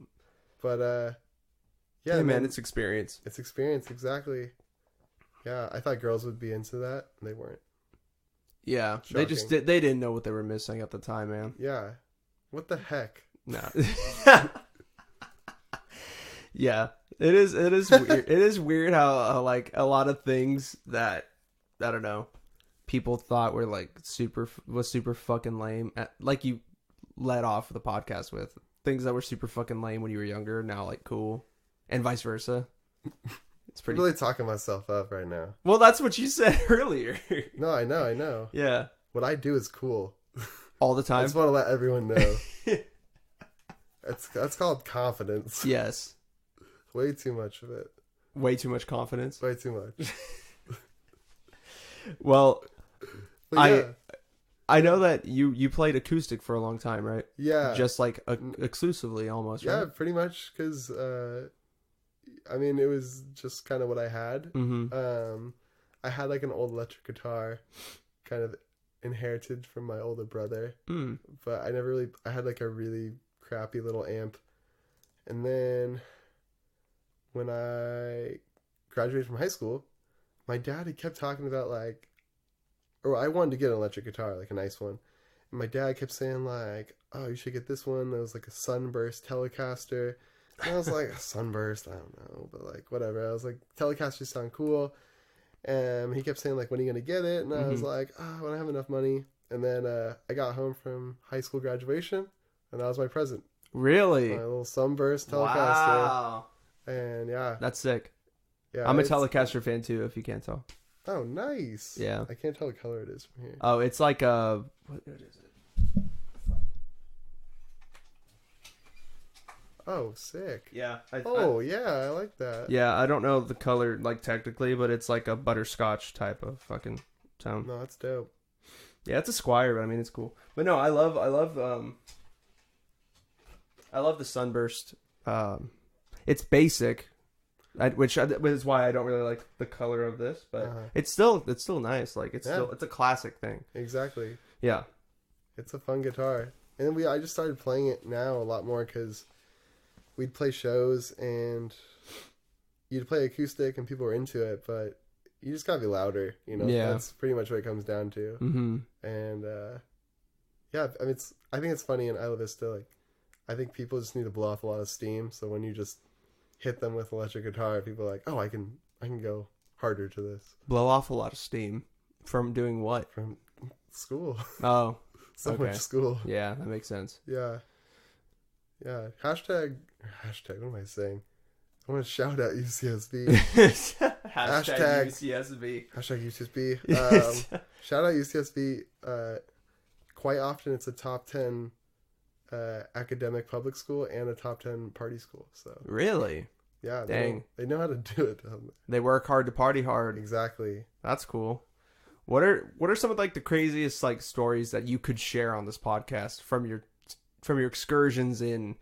but yeah, hey, man, it's experience. It's experience, exactly. Yeah, I thought girls would be into that. They weren't. Yeah, Shocking. they didn't know what they were missing at the time, man. Yeah, what the heck? No. Yeah, it is weird. It is weird how like a lot of things that I don't know people thought were like super fucking lame. Like you led off the podcast with things that were super fucking lame when you were younger, now like cool, and vice versa. It's pretty. I'm really talking myself up right now. Well, that's what you said earlier. No, I know. Yeah. What I do is cool. All the time. I just want to let everyone know. That's called confidence. Yes. Way too much of it. Way too much confidence. Way too much. Well, yeah. I know that you played acoustic for a long time, right? Yeah. Just like exclusively almost, right? Yeah, pretty much because I mean it was just kind of what I had. Mm-hmm. I had like an old electric guitar kind of inherited from my older brother. But I had like a really crappy little amp. And then when I graduated from high school, my dad had kept talking about like, or I wanted to get an electric guitar, like a nice one. And my dad kept saying like, oh, you should get this one. It was like a Sunburst Telecaster. And I was like, Sunburst? I don't know. But like, whatever. I was like, Telecasters sound cool. And he kept saying like, when are you going to get it? And I was like, oh, when I have enough money. And then I got home from high school graduation, and that was my present. Really? My little Sunburst Telecaster. Wow. And yeah. That's sick. Yeah, I'm a Telecaster fan too, if you can't tell. Oh, nice. Yeah. I can't tell what color it is from here. Oh, it's like a... What is it? Oh, sick. Yeah. Yeah, I like that. Yeah, I don't know the color, like, technically, but it's like a butterscotch type of fucking tone. No, that's dope. Yeah, it's a Squire, but I mean, it's cool. But no, I love the Sunburst. It's basic, which is why I don't really like the color of this, but it's still nice. Like it's a classic thing. Exactly. Yeah, it's a fun guitar, and I just started playing it now a lot more because we'd play shows and you'd play acoustic and people were into it, but you just gotta be louder. Yeah. That's pretty much what it comes down to. Mm-hmm. And yeah, I mean, I think it's funny in Isla Vista. Like, I think people just need to blow off a lot of steam. So when you just hit them with electric guitar, people are like, oh, I can go harder to this. Blow off a lot of steam from doing what? From school. Oh, so okay. much school. Yeah, that makes sense. Yeah. Hashtag. What am I saying? I want to shout out UCSB. Hashtag UCSB. Hashtag UCSB. Shout out UCSB. Quite often it's a top 10 academic public school and a top 10 party school. So really, yeah, dang, they know how to do it. They work hard to party hard. Exactly. That's cool. What are some of like the craziest like stories that you could share on this podcast from your excursions in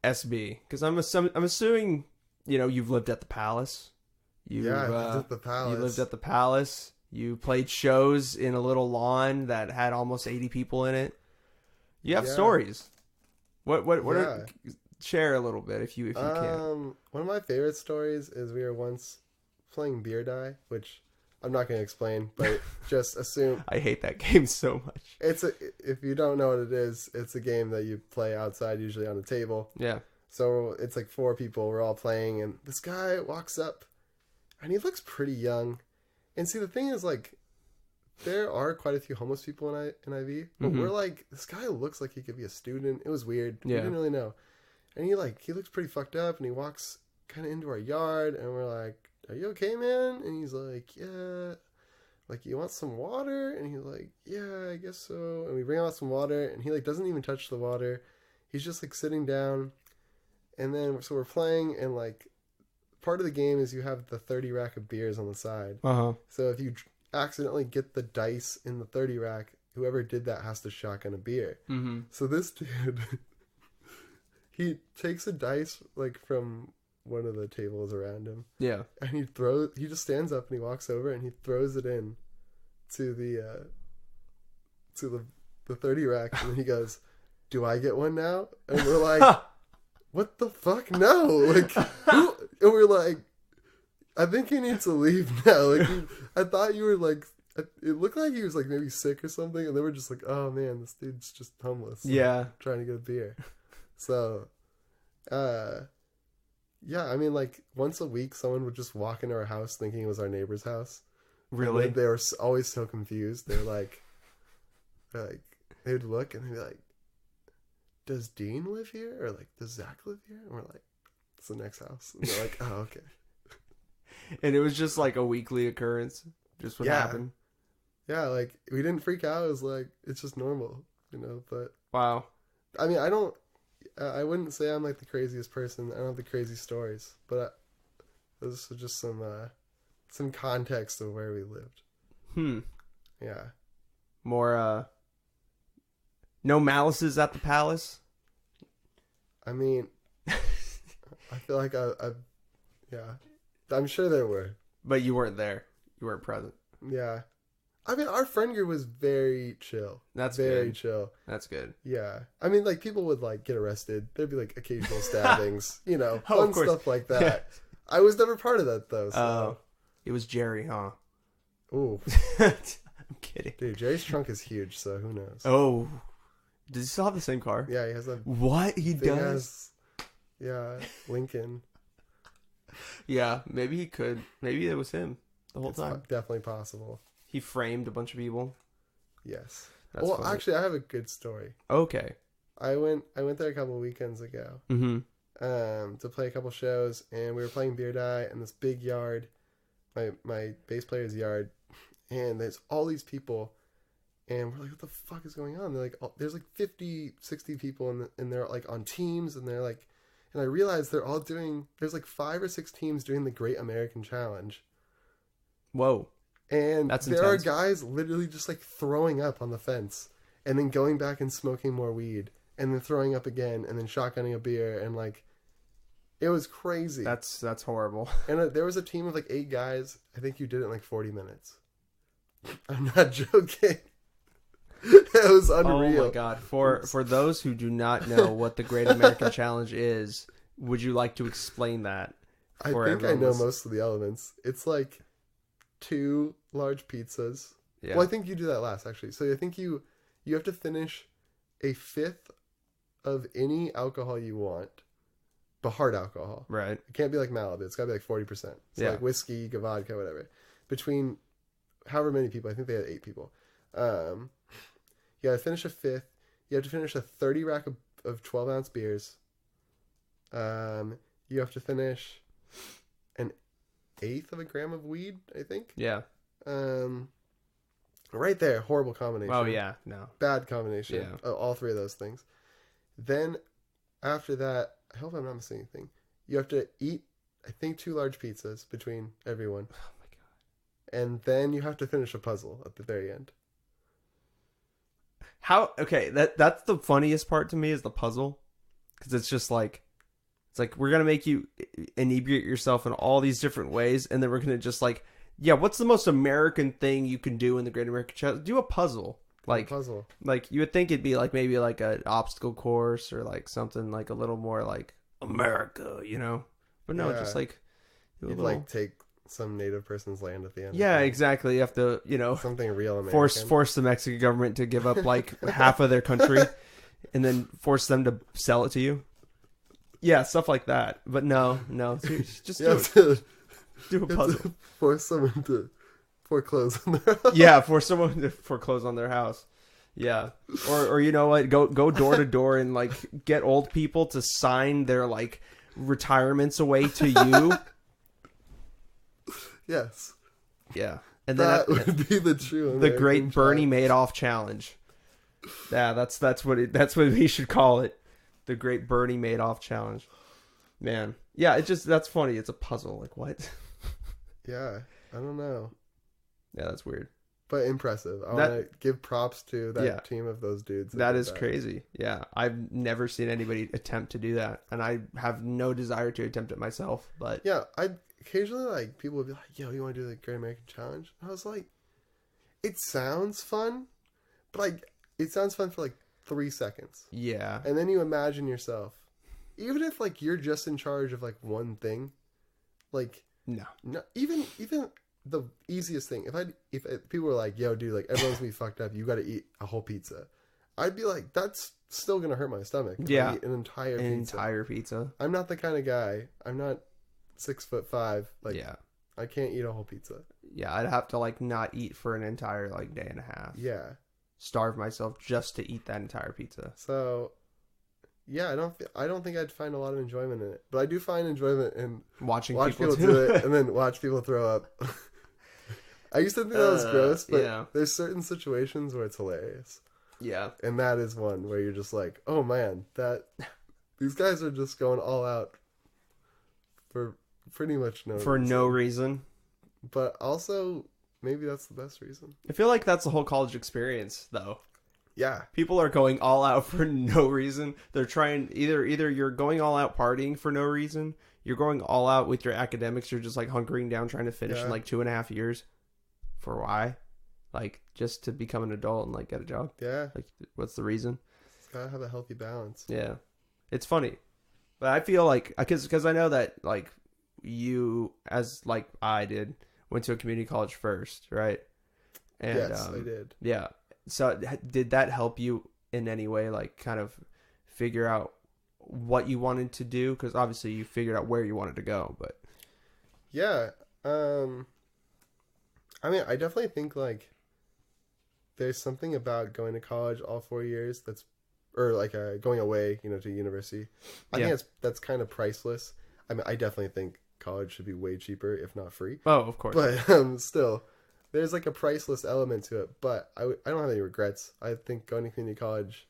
SB? Because I'm assuming you've lived at the Palace. I lived at the Palace. You lived at the Palace. You played shows in a little lawn that had almost 80 people in it. You have stories. What share a little bit if you can. One of my favorite stories is we were once playing Beer Die, which I'm not going to explain, but just assume. I hate that game so much. If you don't know what it is, it's a game that you play outside, usually on a table. Yeah. So it's like 4 people. We're all playing, and this guy walks up, and he looks pretty young. And see, the thing is, like, there are quite a few homeless people in IV, but we're like, this guy looks like he could be a student. It was weird. Yeah. We didn't really know. And he looks pretty fucked up, and he walks kind of into our yard, and we're like, are you okay, man? And he's like, yeah. Like, you want some water? And he's like, yeah, I guess so. And we bring out some water, and he doesn't even touch the water. He's just sitting down. And then, so we're playing, and part of the game is you have the 30 rack of beers on the side. Uh-huh. So if you accidentally get the dice in the 30 rack, whoever did that has to shotgun a beer. Mm-hmm. So this dude, he takes a dice from one of the tables around him. Yeah. And he just stands up and he walks over and he throws it in to the 30 rack, and then he goes, do I get one now? And we're like, what the fuck? No. Who? And we're like, I think you need to leave now. I thought you were it looked like he was maybe sick or something, and they were just like, oh man, this dude's just homeless. Yeah. Trying to get a beer. So, yeah, I mean, once a week, someone would just walk into our house thinking it was our neighbor's house. Really? They were always so confused. They're they'd look and they'd be like, does Dean live here? Or does Zach live here? And we're like, it's the next house. And they're like, oh, okay. And it was just a weekly occurrence. Just what happened. Yeah, we didn't freak out. It was it's just normal, but. Wow. I mean, I wouldn't say I'm the craziest person. I don't have the crazy stories, but this is just some context of where we lived. Yeah. More, no malices at the Palace? I mean, I feel like yeah. I'm sure there were. But you weren't there. You weren't present. Yeah. I mean, our friend group was very chill. That's very good. chill. That's good. Yeah. I mean, people would get arrested. There'd be occasional stabbings, fun stuff like that. Yeah. I was never part of that though. So. It was Jerry, huh? Ooh. I'm kidding. Dude, Jerry's trunk is huge, so who knows? Oh. Does he still have the same car? Yeah, he has a... What? He does? Yeah, Lincoln. Yeah, maybe he could. Maybe it was him the whole time. Definitely possible. He framed a bunch of people. Yes. That's funny. Actually, I have a good story. Okay. I went there a couple of weekends ago. Mm-hmm. to play a couple shows, and we were playing Beer Die in this big yard, my bass player's yard, and there's all these people, and we're like, what the fuck is going on? They're like, there's like 50, 60 people, and they're like on teams, and they're like, and I realized they're all there's like 5 or 6 teams doing the Great American Challenge. Whoa. And That's there intense. are guys literally just like throwing up on the fence and then going back and smoking more weed and then throwing up again and then shotgunning a beer, and like, it was crazy. That's horrible. And there was a team of like 8 guys. I think you did it in like 40 minutes. I'm not joking. It was unreal. Oh my god. For those who do not know what the Great American Challenge is, would you like to explain that? I think I know most of the elements. It's like 2 large pizzas. Yeah. Well, I think you do that last, actually. So I think you have to finish a 5th of any alcohol you want, but hard alcohol. Right. It can't be like Malibu. It's got to be like 40%. So like whiskey, vodka, whatever. Between however many people. I think they had 8 people. You got to finish a 5th. You have to finish a 30 rack of 12-ounce beers. You have to finish an 1/8 of a gram of weed, I think. Yeah. Right there, horrible combination. Oh yeah, no. Bad combination. Yeah. All 3 of those things. Then, after that, I hope I'm not missing anything. You have to eat, I think, 2 large pizzas between everyone. Oh my god. And then you have to finish a puzzle at the very end. Okay, that's the funniest part to me is the puzzle. Because it's just like, we're going to make you inebriate yourself in all these different ways, and then we're going to just like, yeah, what's the most American thing you can do in the Great American Challenge? Do a puzzle. Like, you would think it'd be like maybe like an obstacle course or like something like a little more like America, you know? But no, just like... You'd like take some native person's land at the end. Yeah, exactly. You have to, you know... Something real American. Force the Mexican government to give up like half of their country and then force them to sell it to you. Yeah, stuff like that. But no. Just do a puzzle. Force someone to foreclose on their house. Yeah, force someone to foreclose on their house. Yeah. Or you know what? Go door to door and like get old people to sign their like retirements away to you. Yes. Yeah. And that would be the true American the Great Bernie Madoff Challenge. Yeah, that's what we should call it. The Great Bernie Madoff Challenge. Man. Yeah, that's funny. It's a puzzle. Like what? Yeah, I don't know. Yeah, that's weird. But impressive. I want to give props to that team of those dudes. That is crazy. Yeah, I've never seen anybody attempt to do that, and I have no desire to attempt it myself. But yeah, I occasionally like people would be like, "Yo, you want to do the Great American Challenge?" And I was like, "It sounds fun, but like it sounds fun for like 3 seconds." Yeah, and then you imagine yourself, even if like you're just in charge of like one thing, like no, even the easiest thing. If people were like, "Yo, dude, like everyone's gonna be fucked up. You got to eat a whole pizza," I'd be like, "That's still gonna hurt my stomach." Yeah, I eat an entire pizza. I'm not the kind of guy. I'm not 6'5". Like, yeah, I can't eat a whole pizza. Yeah, I'd have to like not eat for an entire like day and a half. Yeah, starve myself just to eat that entire pizza. So, yeah, I don't think I'd find a lot of enjoyment in it, but I do find enjoyment in watch people do it and then watch people throw up. I used to think that was gross, but there's certain situations where it's hilarious. Yeah. And that is one where you're just like, oh man, these guys are just going all out for pretty much no reason. But also, maybe that's the best reason. I feel like that's the whole college experience, though. Yeah. People are going all out for no reason. They're trying, either you're going all out partying for no reason, you're going all out with your academics, you're just like hunkering down trying to finish in like 2.5 years. For why? Like, just to become an adult and like get a job? Yeah. Like, what's the reason? It's gotta have a healthy balance. Yeah. It's funny. But I feel like, because I know that like you, as like I did, went to a community college first, right? And, yes, I did. Yeah. So did that help you in any way, like kind of figure out what you wanted to do? Because obviously you figured out where you wanted to go, but... Yeah. I mean, I definitely think like there's something about going to college all 4 years that's or like going away, to university. I think that's kind of priceless. I mean, I definitely think college should be way cheaper, if not free. Oh, of course. But still, there's like a priceless element to it. But I don't have any regrets. I think going to community college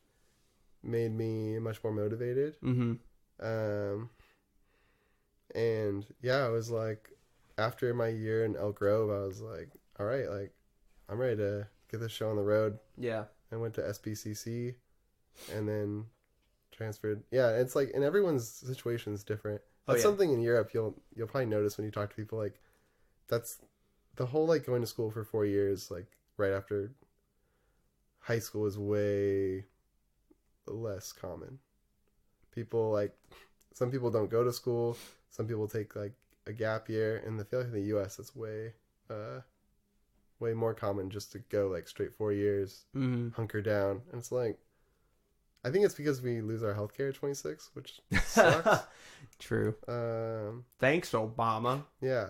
made me much more motivated. Mm-hmm. And yeah, I was like, after my year in Elk Grove, I was like, all right, like, I'm ready to get this show on the road. Yeah. I went to SBCC and then transferred. Yeah, it's like, and everyone's situation is different. That's something in Europe you'll probably notice when you talk to people. Like, that's the whole, like, going to school for 4 years, like, right after high school is way less common. People, like, some people don't go to school. Some people take, like, a gap year. And I feel like in the U.S. it's way more common just to go, like, straight 4 years, hunker down. And it's like, I think it's because we lose our healthcare at 26, which sucks. True. Thanks, Obama. Yeah.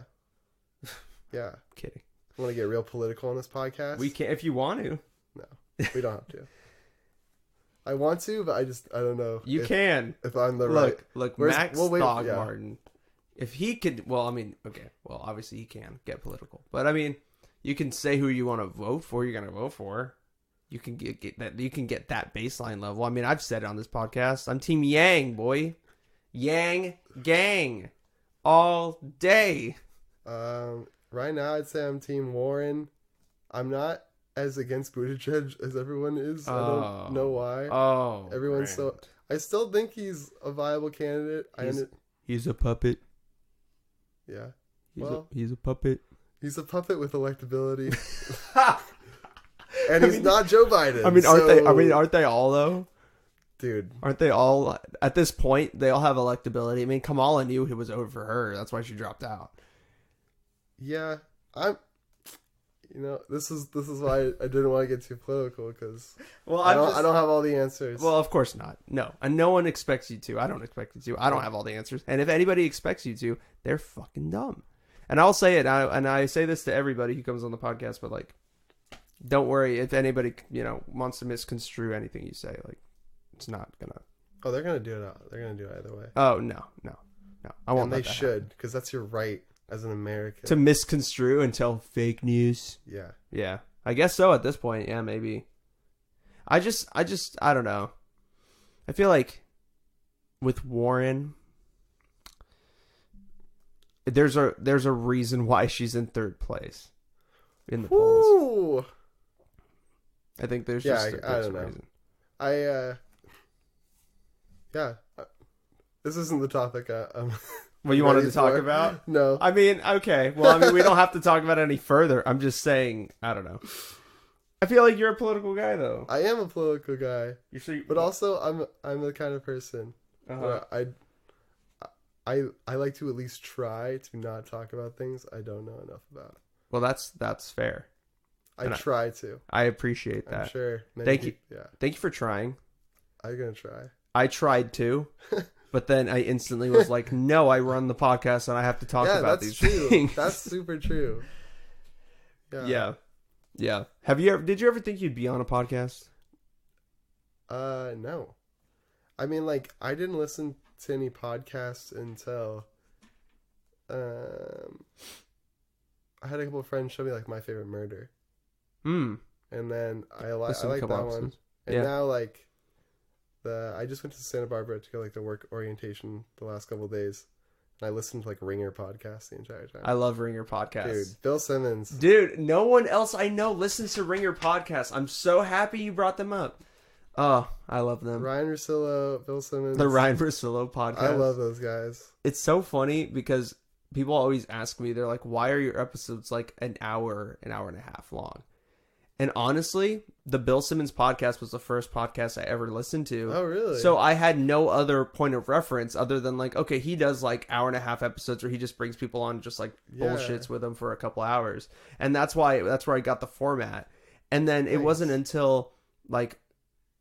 Yeah. Kidding. Want to get real political on this podcast? We can, if you want to. No, we don't have to. I want to, but I don't know. You can. If I'm the Look, Max Thogmartin. If he could, well, I mean, okay, well, obviously he can get political, but I mean, you can say who you want to vote for. You're going to vote for. You can get that. You can get that baseline level. I mean, I've said it on this podcast. I'm Team Yang, boy. Yang gang, all day. Right now, I'd say I'm Team Warren. I'm not as against Buttigieg as everyone is. I don't know why. Oh, everyone's so. I still think he's a viable candidate. He's a puppet. Yeah. He's a puppet. He's a puppet with electability. And he's not Joe Biden. I mean, aren't they all though? Dude. Aren't they all at this point? They all have electability. I mean, Kamala knew it was over for her. That's why she dropped out. Yeah, this is why I didn't want to get too political, because I don't have all the answers. Well, of course not. No, and no one expects you to. I don't expect you to. I don't have all the answers. And if anybody expects you to, they're fucking dumb. And I'll say it. And I say this to everybody who comes on the podcast, but like, don't worry if anybody wants to misconstrue anything you say. Like, it's not gonna. Oh, they're gonna do it. They're gonna do it either way. Oh no. I won't. And they should, because that's your right as an American to misconstrue and tell fake news. Yeah. I guess so at this point. Yeah, maybe. I don't know. I feel like with Warren, there's a reason why she's in third place in the polls. I think there's just I don't know. Reason. This isn't the topic. What you wanted to talk about? No. I mean, okay. Well, I mean, we don't have to talk about it any further. I'm just saying, I don't know. I feel like you're a political guy, though. I am a political guy. But also, I'm the kind of person where I like to at least try to not talk about things I don't know enough about. Well, that's fair. I try to. I appreciate that. I'm sure. Thank you. Yeah. Thank you for trying. I'm gonna try. I tried to. But then I instantly was like, no, I run the podcast and I have to talk about these things. That's super true. Yeah. Did you ever think you'd be on a podcast? No. I mean, like, I didn't listen to any podcasts until I had a couple of friends show me, like, My Favorite Murder. And then I like that one. And now, like, I just went to Santa Barbara to go, like, the work orientation the last couple of days, and I listened to, like, Ringer podcast the entire time. I love Ringer podcast. Dude, Bill Simmons. Dude, no one else I know listens to Ringer podcast. I'm so happy you brought them up. Oh, I love them. Ryan Russillo, Bill Simmons. The Ryan Russillo podcast. I love those guys. It's so funny because people always ask me, they're like, why are your episodes like an hour and a half long? And honestly, the Bill Simmons podcast was the first podcast I ever listened to. Oh, really? So I had no other point of reference other than like, okay, he does like hour and a half episodes where he just brings people on, just like bullshits with them for a couple hours. And that's where I got the format. And then it wasn't until like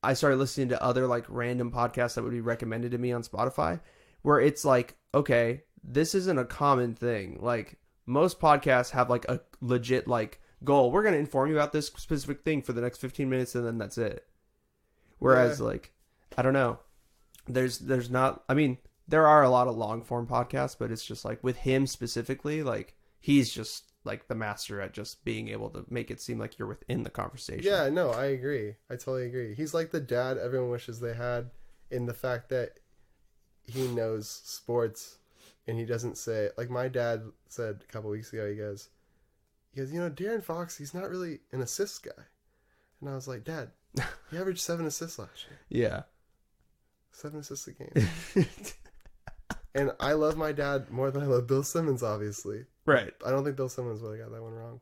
I started listening to other like random podcasts that would be recommended to me on Spotify, where it's like, okay, this isn't a common thing. Like most podcasts have like a legit like goal. We're going to inform you about this specific thing for the next 15 minutes and then that's it. Whereas like, I don't know. There's not. I mean, there are a lot of long form podcasts, but it's just like with him specifically, like he's just like the master at just being able to make it seem like you're within the conversation. Yeah, no, I agree. I totally agree. He's like the dad everyone wishes they had, in the fact that he knows sports and he doesn't say, like my dad said a couple weeks ago, he goes, Darren Fox, he's not really an assist guy. And I was like, Dad, he averaged 7 assists last year. Yeah. 7 assists a game. And I love my dad more than I love Bill Simmons, obviously. Right. I don't think Bill Simmons really got that one wrong.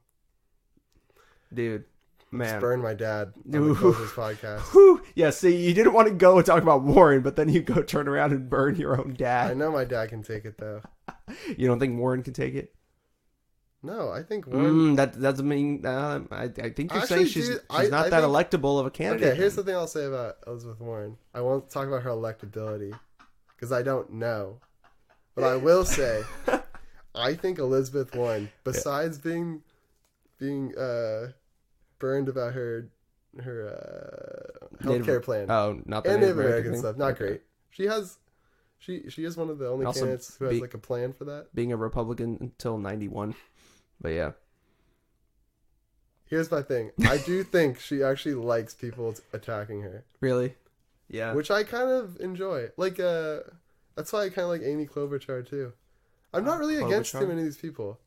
Dude, man. Just burn my dad on the Closers podcast. Whew. Yeah, see, you didn't want to go and talk about Warren, but then you go turn around and burn your own dad. I know my dad can take it, though. You don't think Warren can take it? No, I think Warren... that doesn't mean... I think you're Actually, saying she's dude, not that electable of a candidate. Okay, here's the thing I'll say about Elizabeth Warren. I won't talk about her electability, because I don't know. But I will say, I think Elizabeth Warren, besides being burned about her healthcare plan, not the and Native Native American stuff, not okay. great. She is one of the only Also candidates who has like a plan for that. Being a Republican until 91, but yeah. Here's my thing. I do think she actually likes people attacking her. Really? Yeah. Which I kind of enjoy. Like, that's why I kind of like Amy Klobuchar too. I'm not really against too many of these people.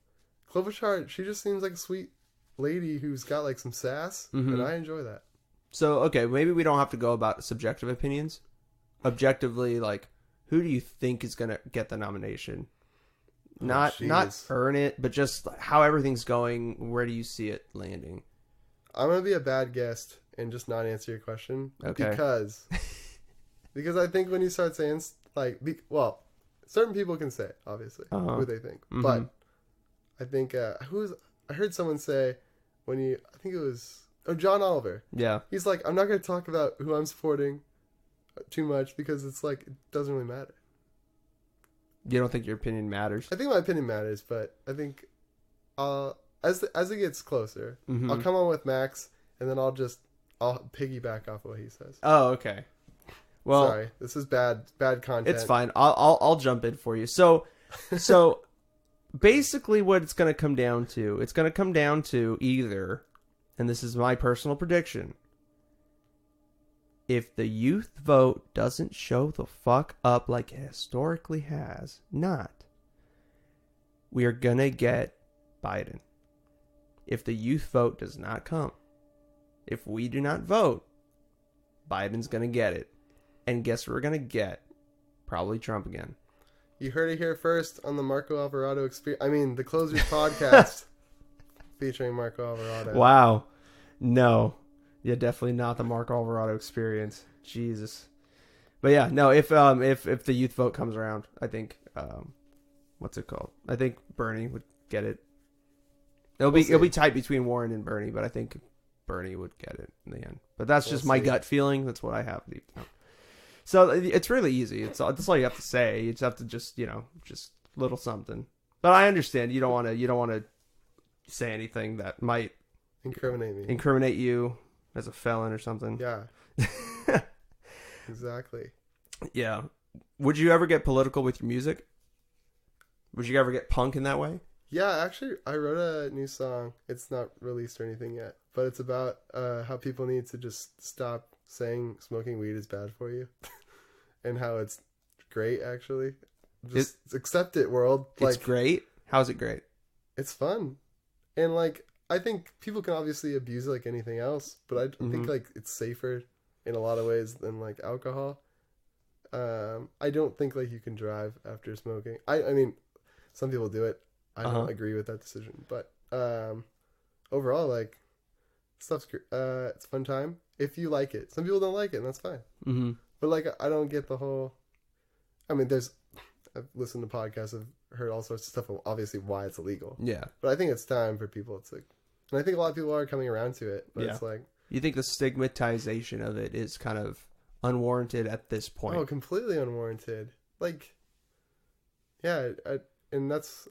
Klobuchar, she just seems like a sweet lady who's got like some sass, and I enjoy that. So, okay, maybe we don't have to go about subjective opinions. Objectively, like, who do you think is going to get the nomination? Not earn it, but just how everything's going. Where do you see it landing? I'm going to be a bad guest and just not answer your question. Okay. Because I think when you start saying, like, certain people can say, obviously, who they think. Mm-hmm. But I think, I heard someone say I think it was, John Oliver. Yeah. He's like, I'm not going to talk about who I'm supporting too much because it's like, it doesn't really matter. You don't think your opinion matters? I think my opinion matters, but I think as it gets closer, I'll come on with Max, and then I'll piggyback off what he says. Oh, okay. Well, sorry, this is bad content. It's fine. I'll jump in for you. So basically, what it's going to come down to, either, and this is my personal prediction, if the youth vote doesn't show the fuck up like it historically has not, we are going to get Biden. If the youth vote does not come, if we do not vote, Biden's going to get it. And guess what we're going to get? Probably Trump again. You heard it here first on the Marco Alvarado the Closers podcast featuring Marco Alvarado. Wow. No. Yeah, definitely not the Marco Alvarado experience. Jesus. But yeah, no, if the youth vote comes around, I think what's it called? I think Bernie would get it. It'll be tight between Warren and Bernie, but I think Bernie would get it in the end. But that's just my gut feeling. That's what I have deep down. So it's really easy. That's all you have to say. You just have to just little something. But I understand you don't want to say anything that might incriminate you as a felon or something. Yeah. Exactly. Yeah. Would you ever get political with your music? Would you ever get punk in that way? Yeah, actually, I wrote a new song. It's not released or anything yet, but it's about how people need to just stop saying smoking weed is bad for you, and how it's great, actually. Just accept it, world. It's great? How's it great? It's fun. And, I think people can obviously abuse it like anything else, but I think, it's safer in a lot of ways than, alcohol. I don't think, you can drive after smoking. I mean, some people do it. I don't agree with that decision, but overall, stuff's it's a fun time if you like it. Some people don't like it, and that's fine. Mm-hmm. But I don't get the whole. I mean, I've listened to podcasts, I've heard all sorts of stuff. Obviously, why it's illegal. Yeah, but I think it's time for people to, and I think a lot of people are coming around to it. But it's you think the stigmatization of it is kind of unwarranted at this point? Oh, completely unwarranted. Yeah. And that's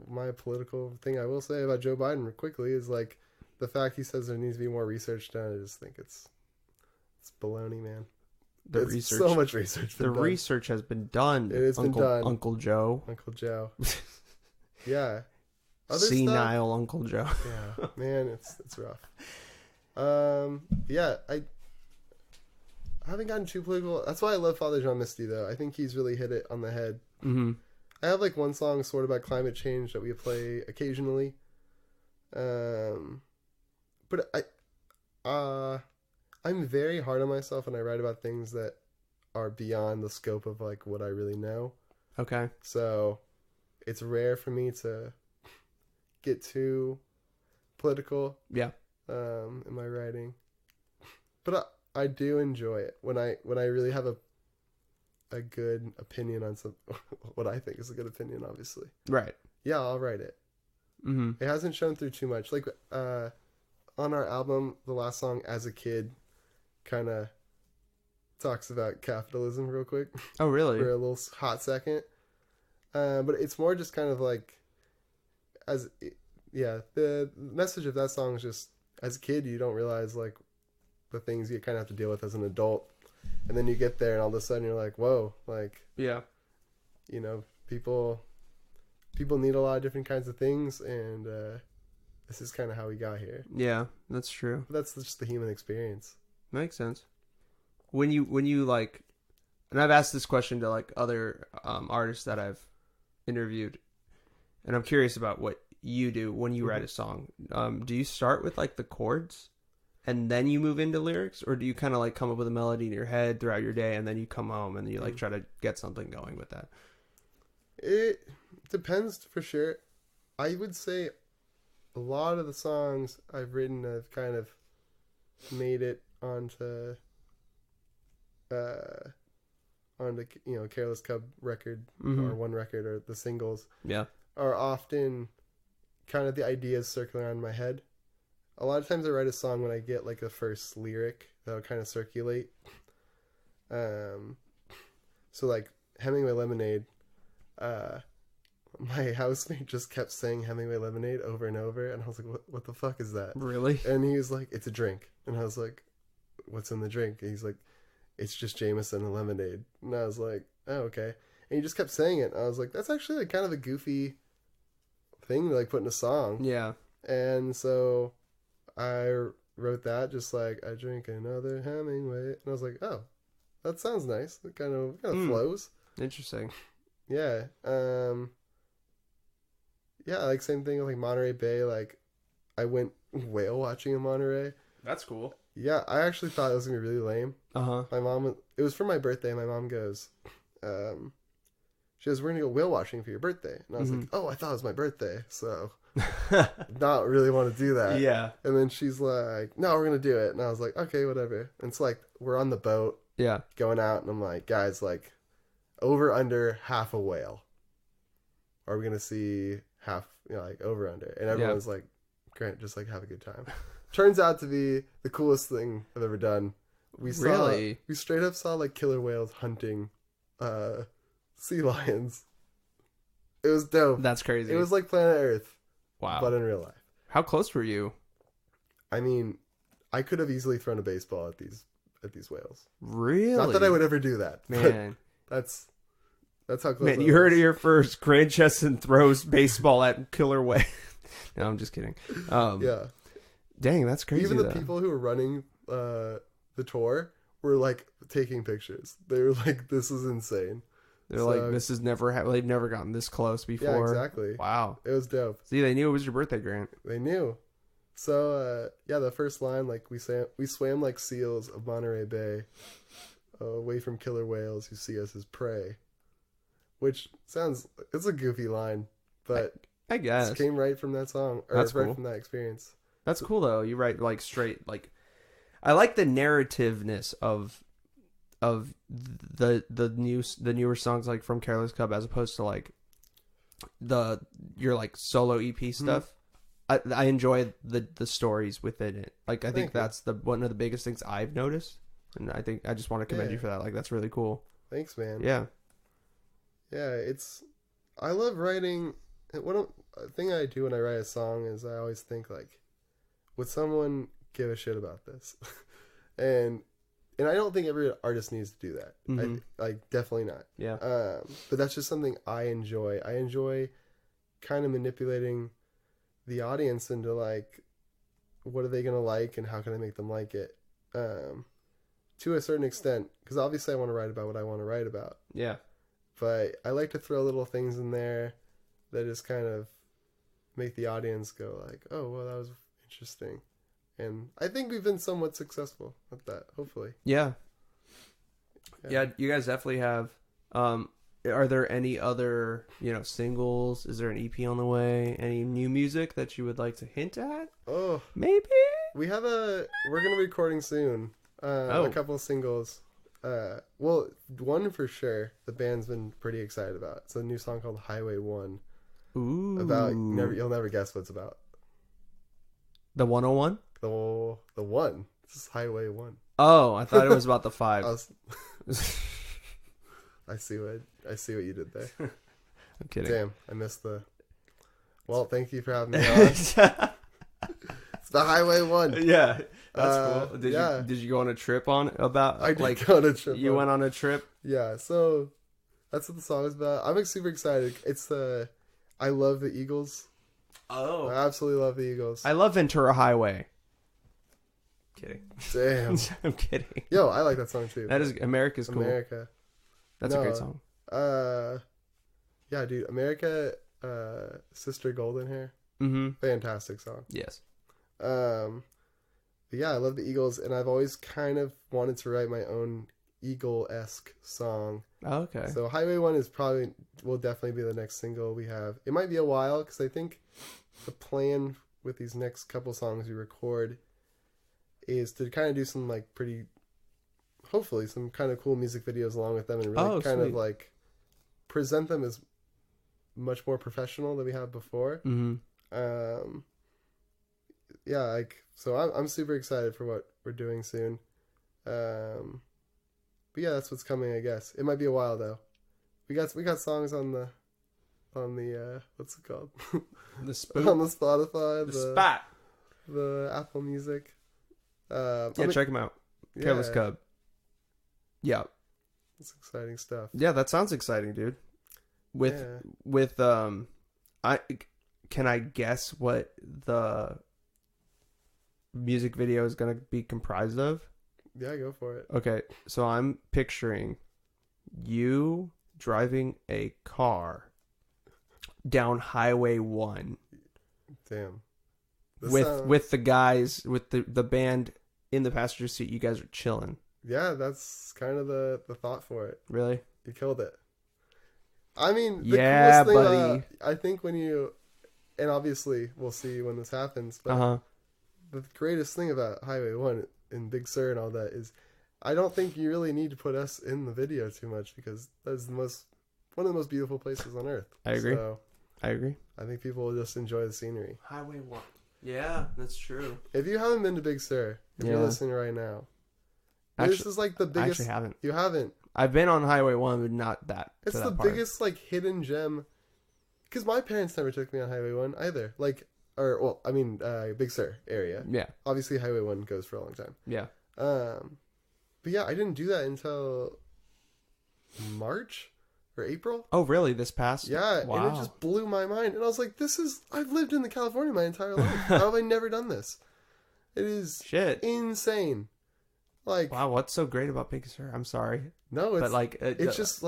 my political thing I will say about Joe Biden quickly is the fact he says there needs to be more research done. I just think it's baloney, man. The it's research. So much research. The research has been done. It's been done. Uncle Joe. Uncle Joe. Yeah. Senile Uncle Joe. Yeah, man, it's rough. Yeah, I haven't gotten too political. That's why I love Father John Misty, though. I think he's really hit it on the head. Mm-hmm. I have like one song sort of about climate change that we play occasionally. But I'm very hard on myself when I write about things that are beyond the scope of like what I really know. Okay. So it's rare for me to get too political. Yeah. In my writing, but I do enjoy it when I really have a good opinion on some what I think is a good opinion. Obviously, right? Yeah, I'll write it. Mm-hmm. It hasn't shown through too much. Like on our album, the last song, "As a Kid," kind of talks about capitalism real quick. Oh, really? For a little hot second, but it's more just kind of like the message of that song is just, as a kid, you don't realize like the things you kind of have to deal with as an adult, and then you get there, and all of a sudden you're like, "Whoa!" Like, yeah, you know, people need a lot of different kinds of things, and this is kind of how we got here. Yeah, that's true. But that's just the human experience. Makes sense. When you like, and I've asked this question to like other artists that I've interviewed, and I'm curious about what you do when you write a song. Do you start with like the chords and then you move into lyrics, or do you kind of like come up with a melody in your head throughout your day and then you come home and you like try to get something going with that? It depends for sure. I would say a lot of the songs I've written have kind of made it onto Careless Cub record, or one record, or the singles. Yeah, are often kind of the ideas circling around in my head. A lot of times I write a song when I get like a first lyric that'll kind of circulate. So like Hemingway Lemonade, my housemate just kept saying Hemingway Lemonade over and over, and I was like, what the fuck is that? Really? And he was like, it's a drink. And I was like, what's in the drink? And he's like, it's just Jameson and lemonade. And I was like, oh, okay. And he just kept saying it. And I was like, that's actually like kind of a goofy thing to like put in a song. Yeah. And so I wrote that, just like, I drink another Hemingway. And I was like, oh, that sounds nice. It kind of flows. Interesting. Yeah. Yeah, like same thing with like Monterey Bay. Like I went whale watching in Monterey. That's cool. Yeah, I actually thought it was gonna be really lame. Uh-huh. My mom, it was for my birthday. My mom goes, she goes, we're gonna go whale watching for your birthday. And I was like, oh, I thought it was my birthday, so not really want to do that. Yeah. And then she's like, no, we're gonna do it. And I was like, okay, whatever. And it's like, we're on the boat. Yeah. Going out, and I'm like, guys, like, over under half a whale. Are we gonna see half, like over under? And everyone's like, Grant, just like have a good time. Turns out to be the coolest thing I've ever done. We straight up saw like killer whales hunting sea lions. It was dope. That's crazy. It was like Planet Earth. Wow. But in real life. How close were you? I mean, I could have easily thrown a baseball at these whales. Really? Not that I would ever do that. Man. That's how close. Man, you heard it here first. Grant Chesin throws baseball at killer whale. No, I'm just kidding. Yeah. Dang, that's crazy. Even the people who were running the tour were like taking pictures. They were like, "This is insane." They're like, "This is never. They've never gotten this close before." Yeah, exactly. Wow, it was dope. See, they knew it was your birthday, Grant. They knew. So the first line, like we swam like seals of Monterey Bay, away from killer whales who see us as prey. Which it's a goofy line, but I guess it came right from that song, or That's right cool. from that experience. That's cool though. You write like straight, like I like the narrativeness of the newer songs like from Careless Cub as opposed to like your like solo EP stuff. I enjoy the stories within it. Like I think that's one of the biggest things I've noticed, and I just want to commend you for that. Like that's really cool. Thanks, man. Yeah. Yeah, I love writing. One thing I do when I write a song is I always think like, would someone give a shit about this? And and I don't think every artist needs to do that. Mm-hmm. Definitely not. Yeah. But that's just something I enjoy. I enjoy kind of manipulating the audience into like, what are they gonna like, and how can I make them like it? To a certain extent, because obviously I want to write about what I want to write about. Yeah. But I like to throw little things in there that just kind of make the audience go like, oh, well, that was interesting. And I think we've been somewhat successful at that, hopefully. Yeah, you guys definitely have. Are there any other, singles? Is there an EP on the way? Any new music that you would like to hint at? Oh, maybe? we're going to be recording soon. A couple of singles. Well, one for sure the band's been pretty excited about. It's a new song called Highway 1. Ooh. About, you'll never guess what it's about. The 101? The one. This is Highway 1. Oh, I thought it was about the 5. I see what you did there. I'm kidding. Damn, I missed the... Well, thank you for having me on. It's the Highway 1. Yeah, that's cool. Did you go on a trip I did go on a trip. You went on a trip? Yeah, so that's what the song is about. I'm super excited. It's I love the Eagles. Oh. I absolutely love the Eagles. I love Ventura Highway. Kidding. Damn. I'm kidding. Yo, I like that song too. That is America's cool. America. That's a great song. Yeah, dude. America, Sister Golden Hair. Mm-hmm. Fantastic song. Yes. But yeah, I love the Eagles, and I've always kind of wanted to write my own Eagle-esque song. Oh, okay. So Highway 1 will definitely be the next single we have. It might be a while, because I think the plan with these next couple songs we record is to kind of do some hopefully some kind of cool music videos along with them, and really kind of like present them as much more professional than we have before. Mm-hmm. Yeah, so I'm super excited for what we're doing soon. But yeah, that's what's coming, I guess. It might be a while though. We got songs on the what's it called? The spoon. On the Spotify, the Apple Music. Check them out. Careless Cub. Yeah. It's exciting stuff. Yeah, that sounds exciting, dude. Can I guess what the music video is going to be comprised of? Yeah, go for it. Okay, so I'm picturing you driving a car down Highway 1. Damn. With the guys, with the band in the passenger seat. You guys are chilling. Yeah, that's kind of the thought for it. Really? You killed it. I mean, the coolest thing, buddy. I think and obviously we'll see when this happens, but the greatest thing about Highway 1 and Big Sur and all that is I don't think you really need to put us in the video too much, because that's one of the most beautiful places on earth. I agree. So I agree. I think people will just enjoy the scenery. Highway 1. Yeah, that's true. If you haven't been to Big Sur, if you're listening right now, this is like the biggest. I actually haven't. You haven't? I've been on Highway 1, but not that. It's the biggest hidden gem. Because my parents never took me on Highway 1 either. Big Sur area. Yeah. Obviously, Highway 1 goes for a long time. Yeah. But yeah, I didn't do that until March or April. Oh, really? This past? Yeah. Wow. And it just blew my mind. And I was like, I've lived in California my entire life. How have I never done this? It is insane. Wow, what's so great about Big Sur? I'm sorry. No, it's just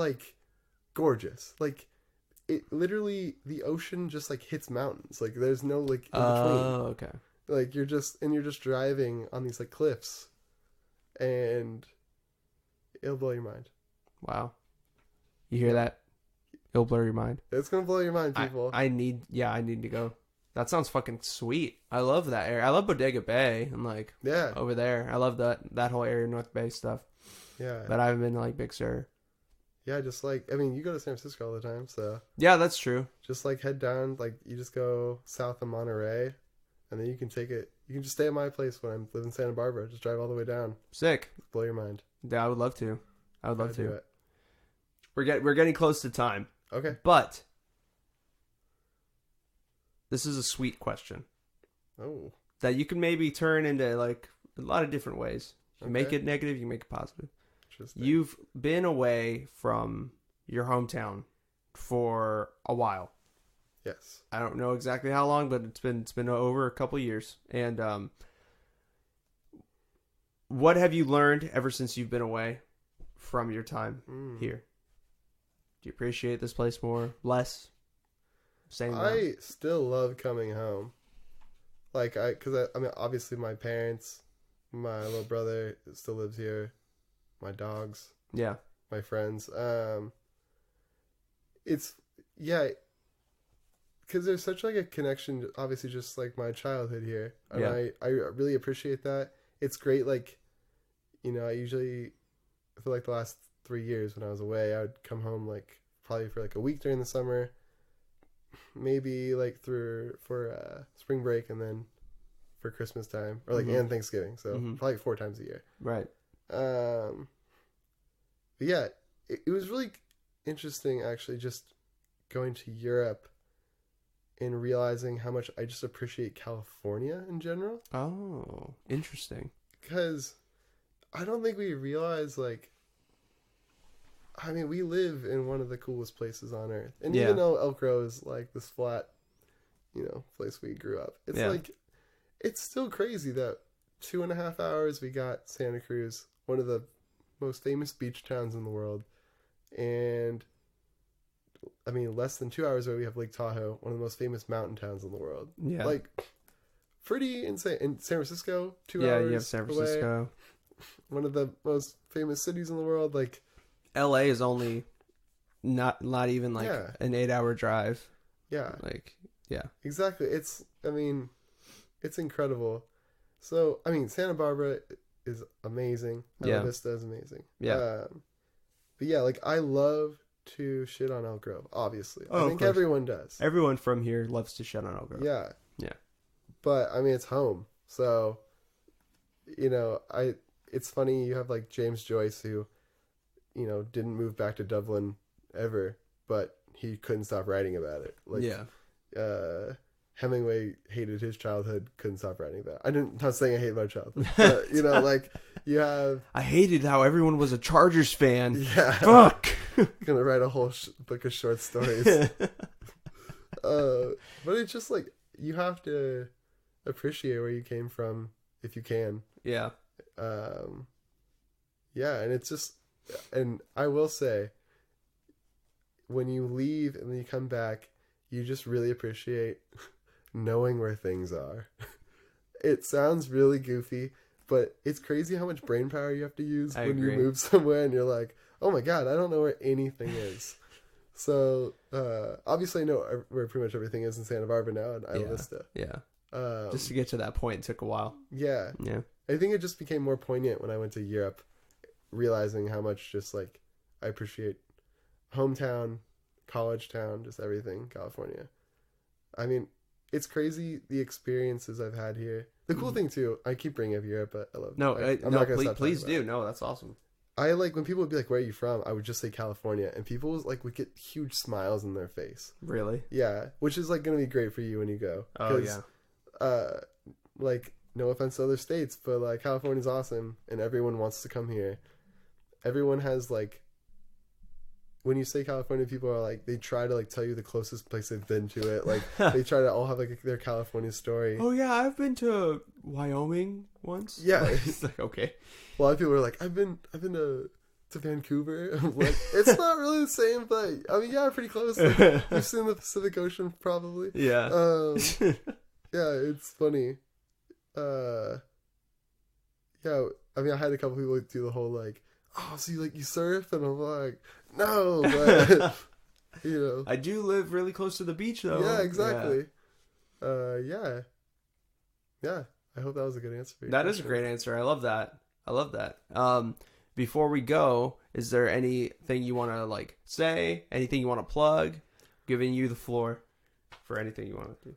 gorgeous. It literally, the ocean just hits mountains. There's no in between. Oh, okay. You're just driving on these cliffs, and it'll blow your mind. Wow. You hear that? It'll blow your mind. It's gonna blow your mind, people. I need to go. That sounds fucking sweet. I love that area. I love Bodega Bay and over there. I love that whole area, North Bay stuff. Yeah. But I haven't been to Big Sur. Yeah, just you go to San Francisco all the time, so. Yeah, that's true. Just head down, you just go south of Monterey, and then you can just stay at my place when I live in Santa Barbara. Just drive all the way down. Sick. Blow your mind. Yeah, I would love to. Do it. We're getting close to time. Okay. But this is a sweet question. Oh. That you can maybe turn into a lot of different ways. You make it negative, you make it positive. Interesting. You've been away from your hometown for a while. Yes. I don't know exactly how long, but it's been over a couple years. And what have you learned ever since you've been away from your time here? Do you appreciate this place more, less? Same. I still love coming home. Like I mean, obviously my parents, my little brother still lives here, my dogs, my friends. It's because there's such like a connection. Obviously, just like my childhood here, and I really appreciate that. It's great. Like, I usually for like the last 3 years when I was away, I would come home like probably for like a week during the summer, maybe like for spring break, and then for Christmas time or like and Thanksgiving. So probably 4 times a year. Right. But yeah, it was really interesting actually just going to Europe and realizing how much I just appreciate California in general. Oh, interesting. Because I don't think we realize, like, I mean, we live in one of the coolest places on earth. And even though Elk Grove is like this flat, place we grew up, it's like, it's still crazy that 2.5 hours we got Santa Cruz, one of the most famous beach towns in the world. And I mean, less than 2 hours away we have Lake Tahoe, one of the most famous mountain towns in the world. Yeah. Like, pretty insane. In San Francisco, 2 hours Yeah, you have San Francisco. Away, one of the most famous cities in the world. Like, LA is only not even like an 8-hour drive. Yeah. Like, yeah. Exactly. It's incredible. So, I mean, Santa Barbara is amazing. Isla Vista is amazing. Yeah. But yeah, like, I love to shit on Elk Grove, obviously. Oh, I think everyone does. Everyone from here loves to shit on Elk Grove. Yeah. Yeah. But, I mean, it's home. So, it's funny, you have, like, James Joyce, who, didn't move back to Dublin ever, but he couldn't stop writing about it. Like, Hemingway hated his childhood, couldn't stop writing about it. I'm not saying I hate my childhood, but, like, you have... I hated how everyone was a Chargers fan. Yeah. Fuck! Gonna write a whole book of short stories. But it's just, like, you have to appreciate where you came from, if you can. Yeah. Yeah, and it's just... And I will say, when you leave and then you come back, you just really appreciate knowing where things are. It sounds really goofy, but it's crazy how much brain power you have to use when you move somewhere and you're like, oh my god, I don't know where anything is. So, obviously I know where pretty much everything is in Santa Barbara now and Isla Vista. Yeah. Just to get to that point, it took a while. Yeah. Yeah. I think it just became more poignant when I went to Europe, realizing how much just like I appreciate hometown, college town, just everything, California. I mean, it's crazy the experiences I've had here. The cool thing too, I keep bringing up Europe, but I love. I'm not gonna stop please do. No, that's awesome. I like when people would be like, "Where are you from?" I would just say California, and people like would get huge smiles in their face. Really? Yeah, which is like gonna be great for you when you go. Oh yeah. Like, no offense to other states, but like California's awesome, and everyone wants to come here. Everyone has like, when you say California, people are like, they try to like tell you the closest place they've been to it. Like they try to all have like their California story. Oh yeah, I've been to Wyoming once. Yeah, it's like okay. A lot of people are like, I've been to Vancouver. I'm like, it's not really the same, but I mean, yeah, pretty close. Like, you've seen the Pacific Ocean, probably. Yeah. Yeah, it's funny. Yeah, I mean, I had a couple people do the whole like, oh, so you surf? And I'm like, no, but I do live really close to the beach though. Yeah, exactly. Yeah. I hope that was a good answer for you. That is a great answer. I love that. Before we go, is there anything you want to like say? Anything you want to plug? Giving you the floor for anything you want to do.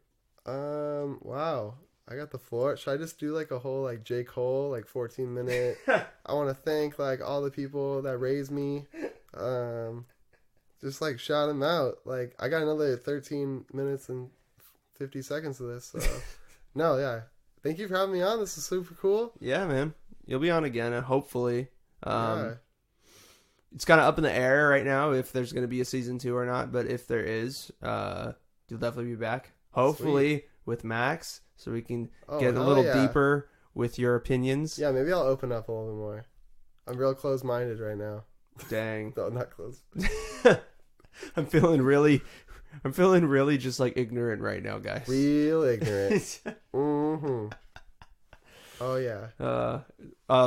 Wow. I got the floor. Should I just do like a whole like J. Cole, like 14-minute? I want to thank like all the people that raised me. Just like shout them out. Like I got another 13 minutes and 50 seconds of this. So no, yeah. Thank you for having me on. This is super cool. Yeah, man. You'll be on again, hopefully. Yeah. It's kind of up in the air right now if there's going to be a season 2 or not. But if there is, you'll definitely be back. Hopefully with Max, so we can get a little deeper with your opinions. Yeah, maybe I'll open up a little bit more. I'm real closed-minded right now. Dang. No, not close. I'm feeling really just like ignorant right now, guys. Real ignorant. Mm-hmm. Oh yeah.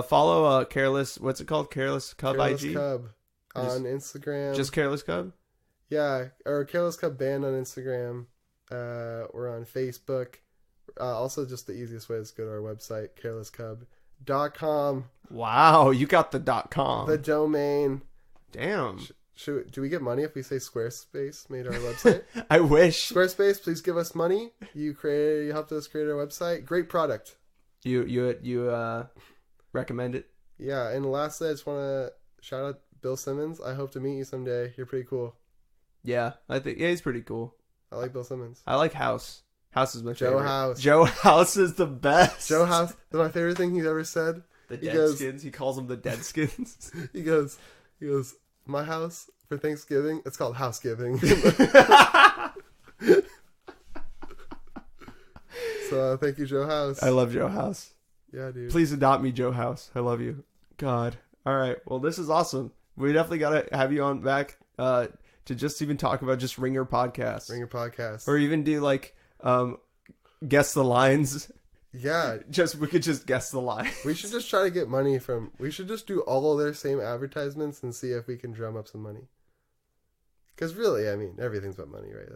Follow Careless. What's it called? Careless Cub Careless IG. Cub on Instagram. Just Careless Cub. Yeah, or Careless Cub Band on Instagram. We're on Facebook. Also, just the easiest way is go to our website, carelesscub.com. Wow, you got the .com. The domain. Damn. Do we get money if we say Squarespace made our website? I wish. Squarespace, please give us money. You helped us create our website. Great product. You recommend it? Yeah, and lastly, I just want to shout out Bill Simmons. I hope to meet you someday. You're pretty cool. Yeah, I think he's pretty cool. I like Bill Simmons. I like House. House is my favorite. Joe House. Joe House is the best. Joe House is my favorite thing he's ever said. The Deadskins. He calls them the Deadskins. He goes, my house for Thanksgiving, it's called Housegiving. So thank you, Joe House. I love Joe House. Yeah, dude. Please adopt me, Joe House. I love you. God. All right. Well, this is awesome. We definitely got to have you on back to just even talk about just Ringer Podcast. Ringer Podcast. Or even do like guess the lines. Yeah. We could just guess the lines. We should just try to get money we should just do all of their same advertisements and see if we can drum up some money. Because really, I mean, everything's about money, right?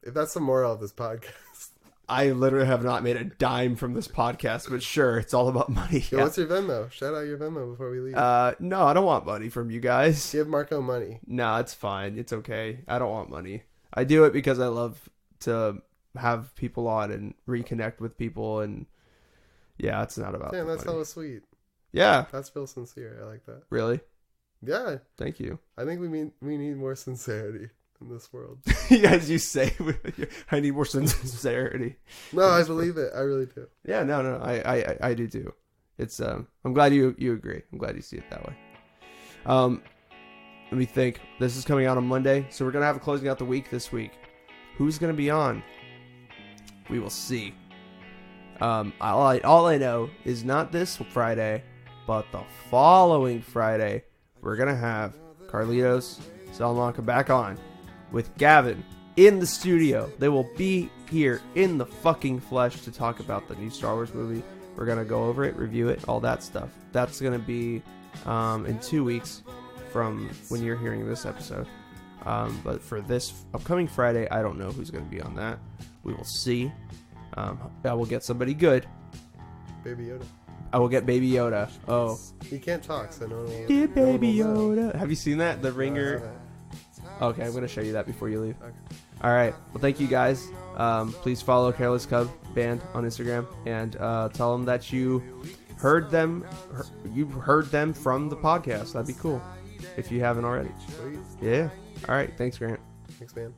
If that's the moral of this podcast. I literally have not made a dime from this podcast, but sure, it's all about money. Yo, what's your Venmo? Shout out your Venmo before we leave. No, I don't want money from you guys. Give Marco money. No, it's fine. It's okay. I don't want money. I do it because I love to have people on and reconnect with people, and yeah, it's not about. Damn, that's money. hella sweet. Yeah, that's real sincere. I like that. Really? Yeah. Thank you. I think we need more sincerity in this world. As you say, I need more sincerity. No, I believe it. I really do. Yeah, no, I do too. It's I'm glad you agree. I'm glad you see it that way. Let me think. This is coming out on Monday, so we're gonna have a closing out the week this week. Who's gonna be on? We will see. All I know is not this Friday, but the following Friday, we're gonna have Carlitos Salamanca back on with Gavin in the studio. They will be here in the fucking flesh to talk about the new Star Wars movie. We're gonna go over it, review it, all that stuff. That's gonna be in 2 weeks from when you're hearing this episode. But for this upcoming Friday, I don't know who's gonna be on that. We will see. I will get somebody good. Baby Yoda. I will get Baby Yoda. Oh. He can't talk, so no one. Dear Baby Yoda. Have you seen that? The Ringer. Okay, I'm going to show you that before you leave. Okay. All right. Well, thank you guys. Please follow Careless Cub Band on Instagram and tell them that you heard them. You heard them from the podcast. That'd be cool if you haven't already. Sweet. Yeah. All right. Thanks, Grant. Thanks, man.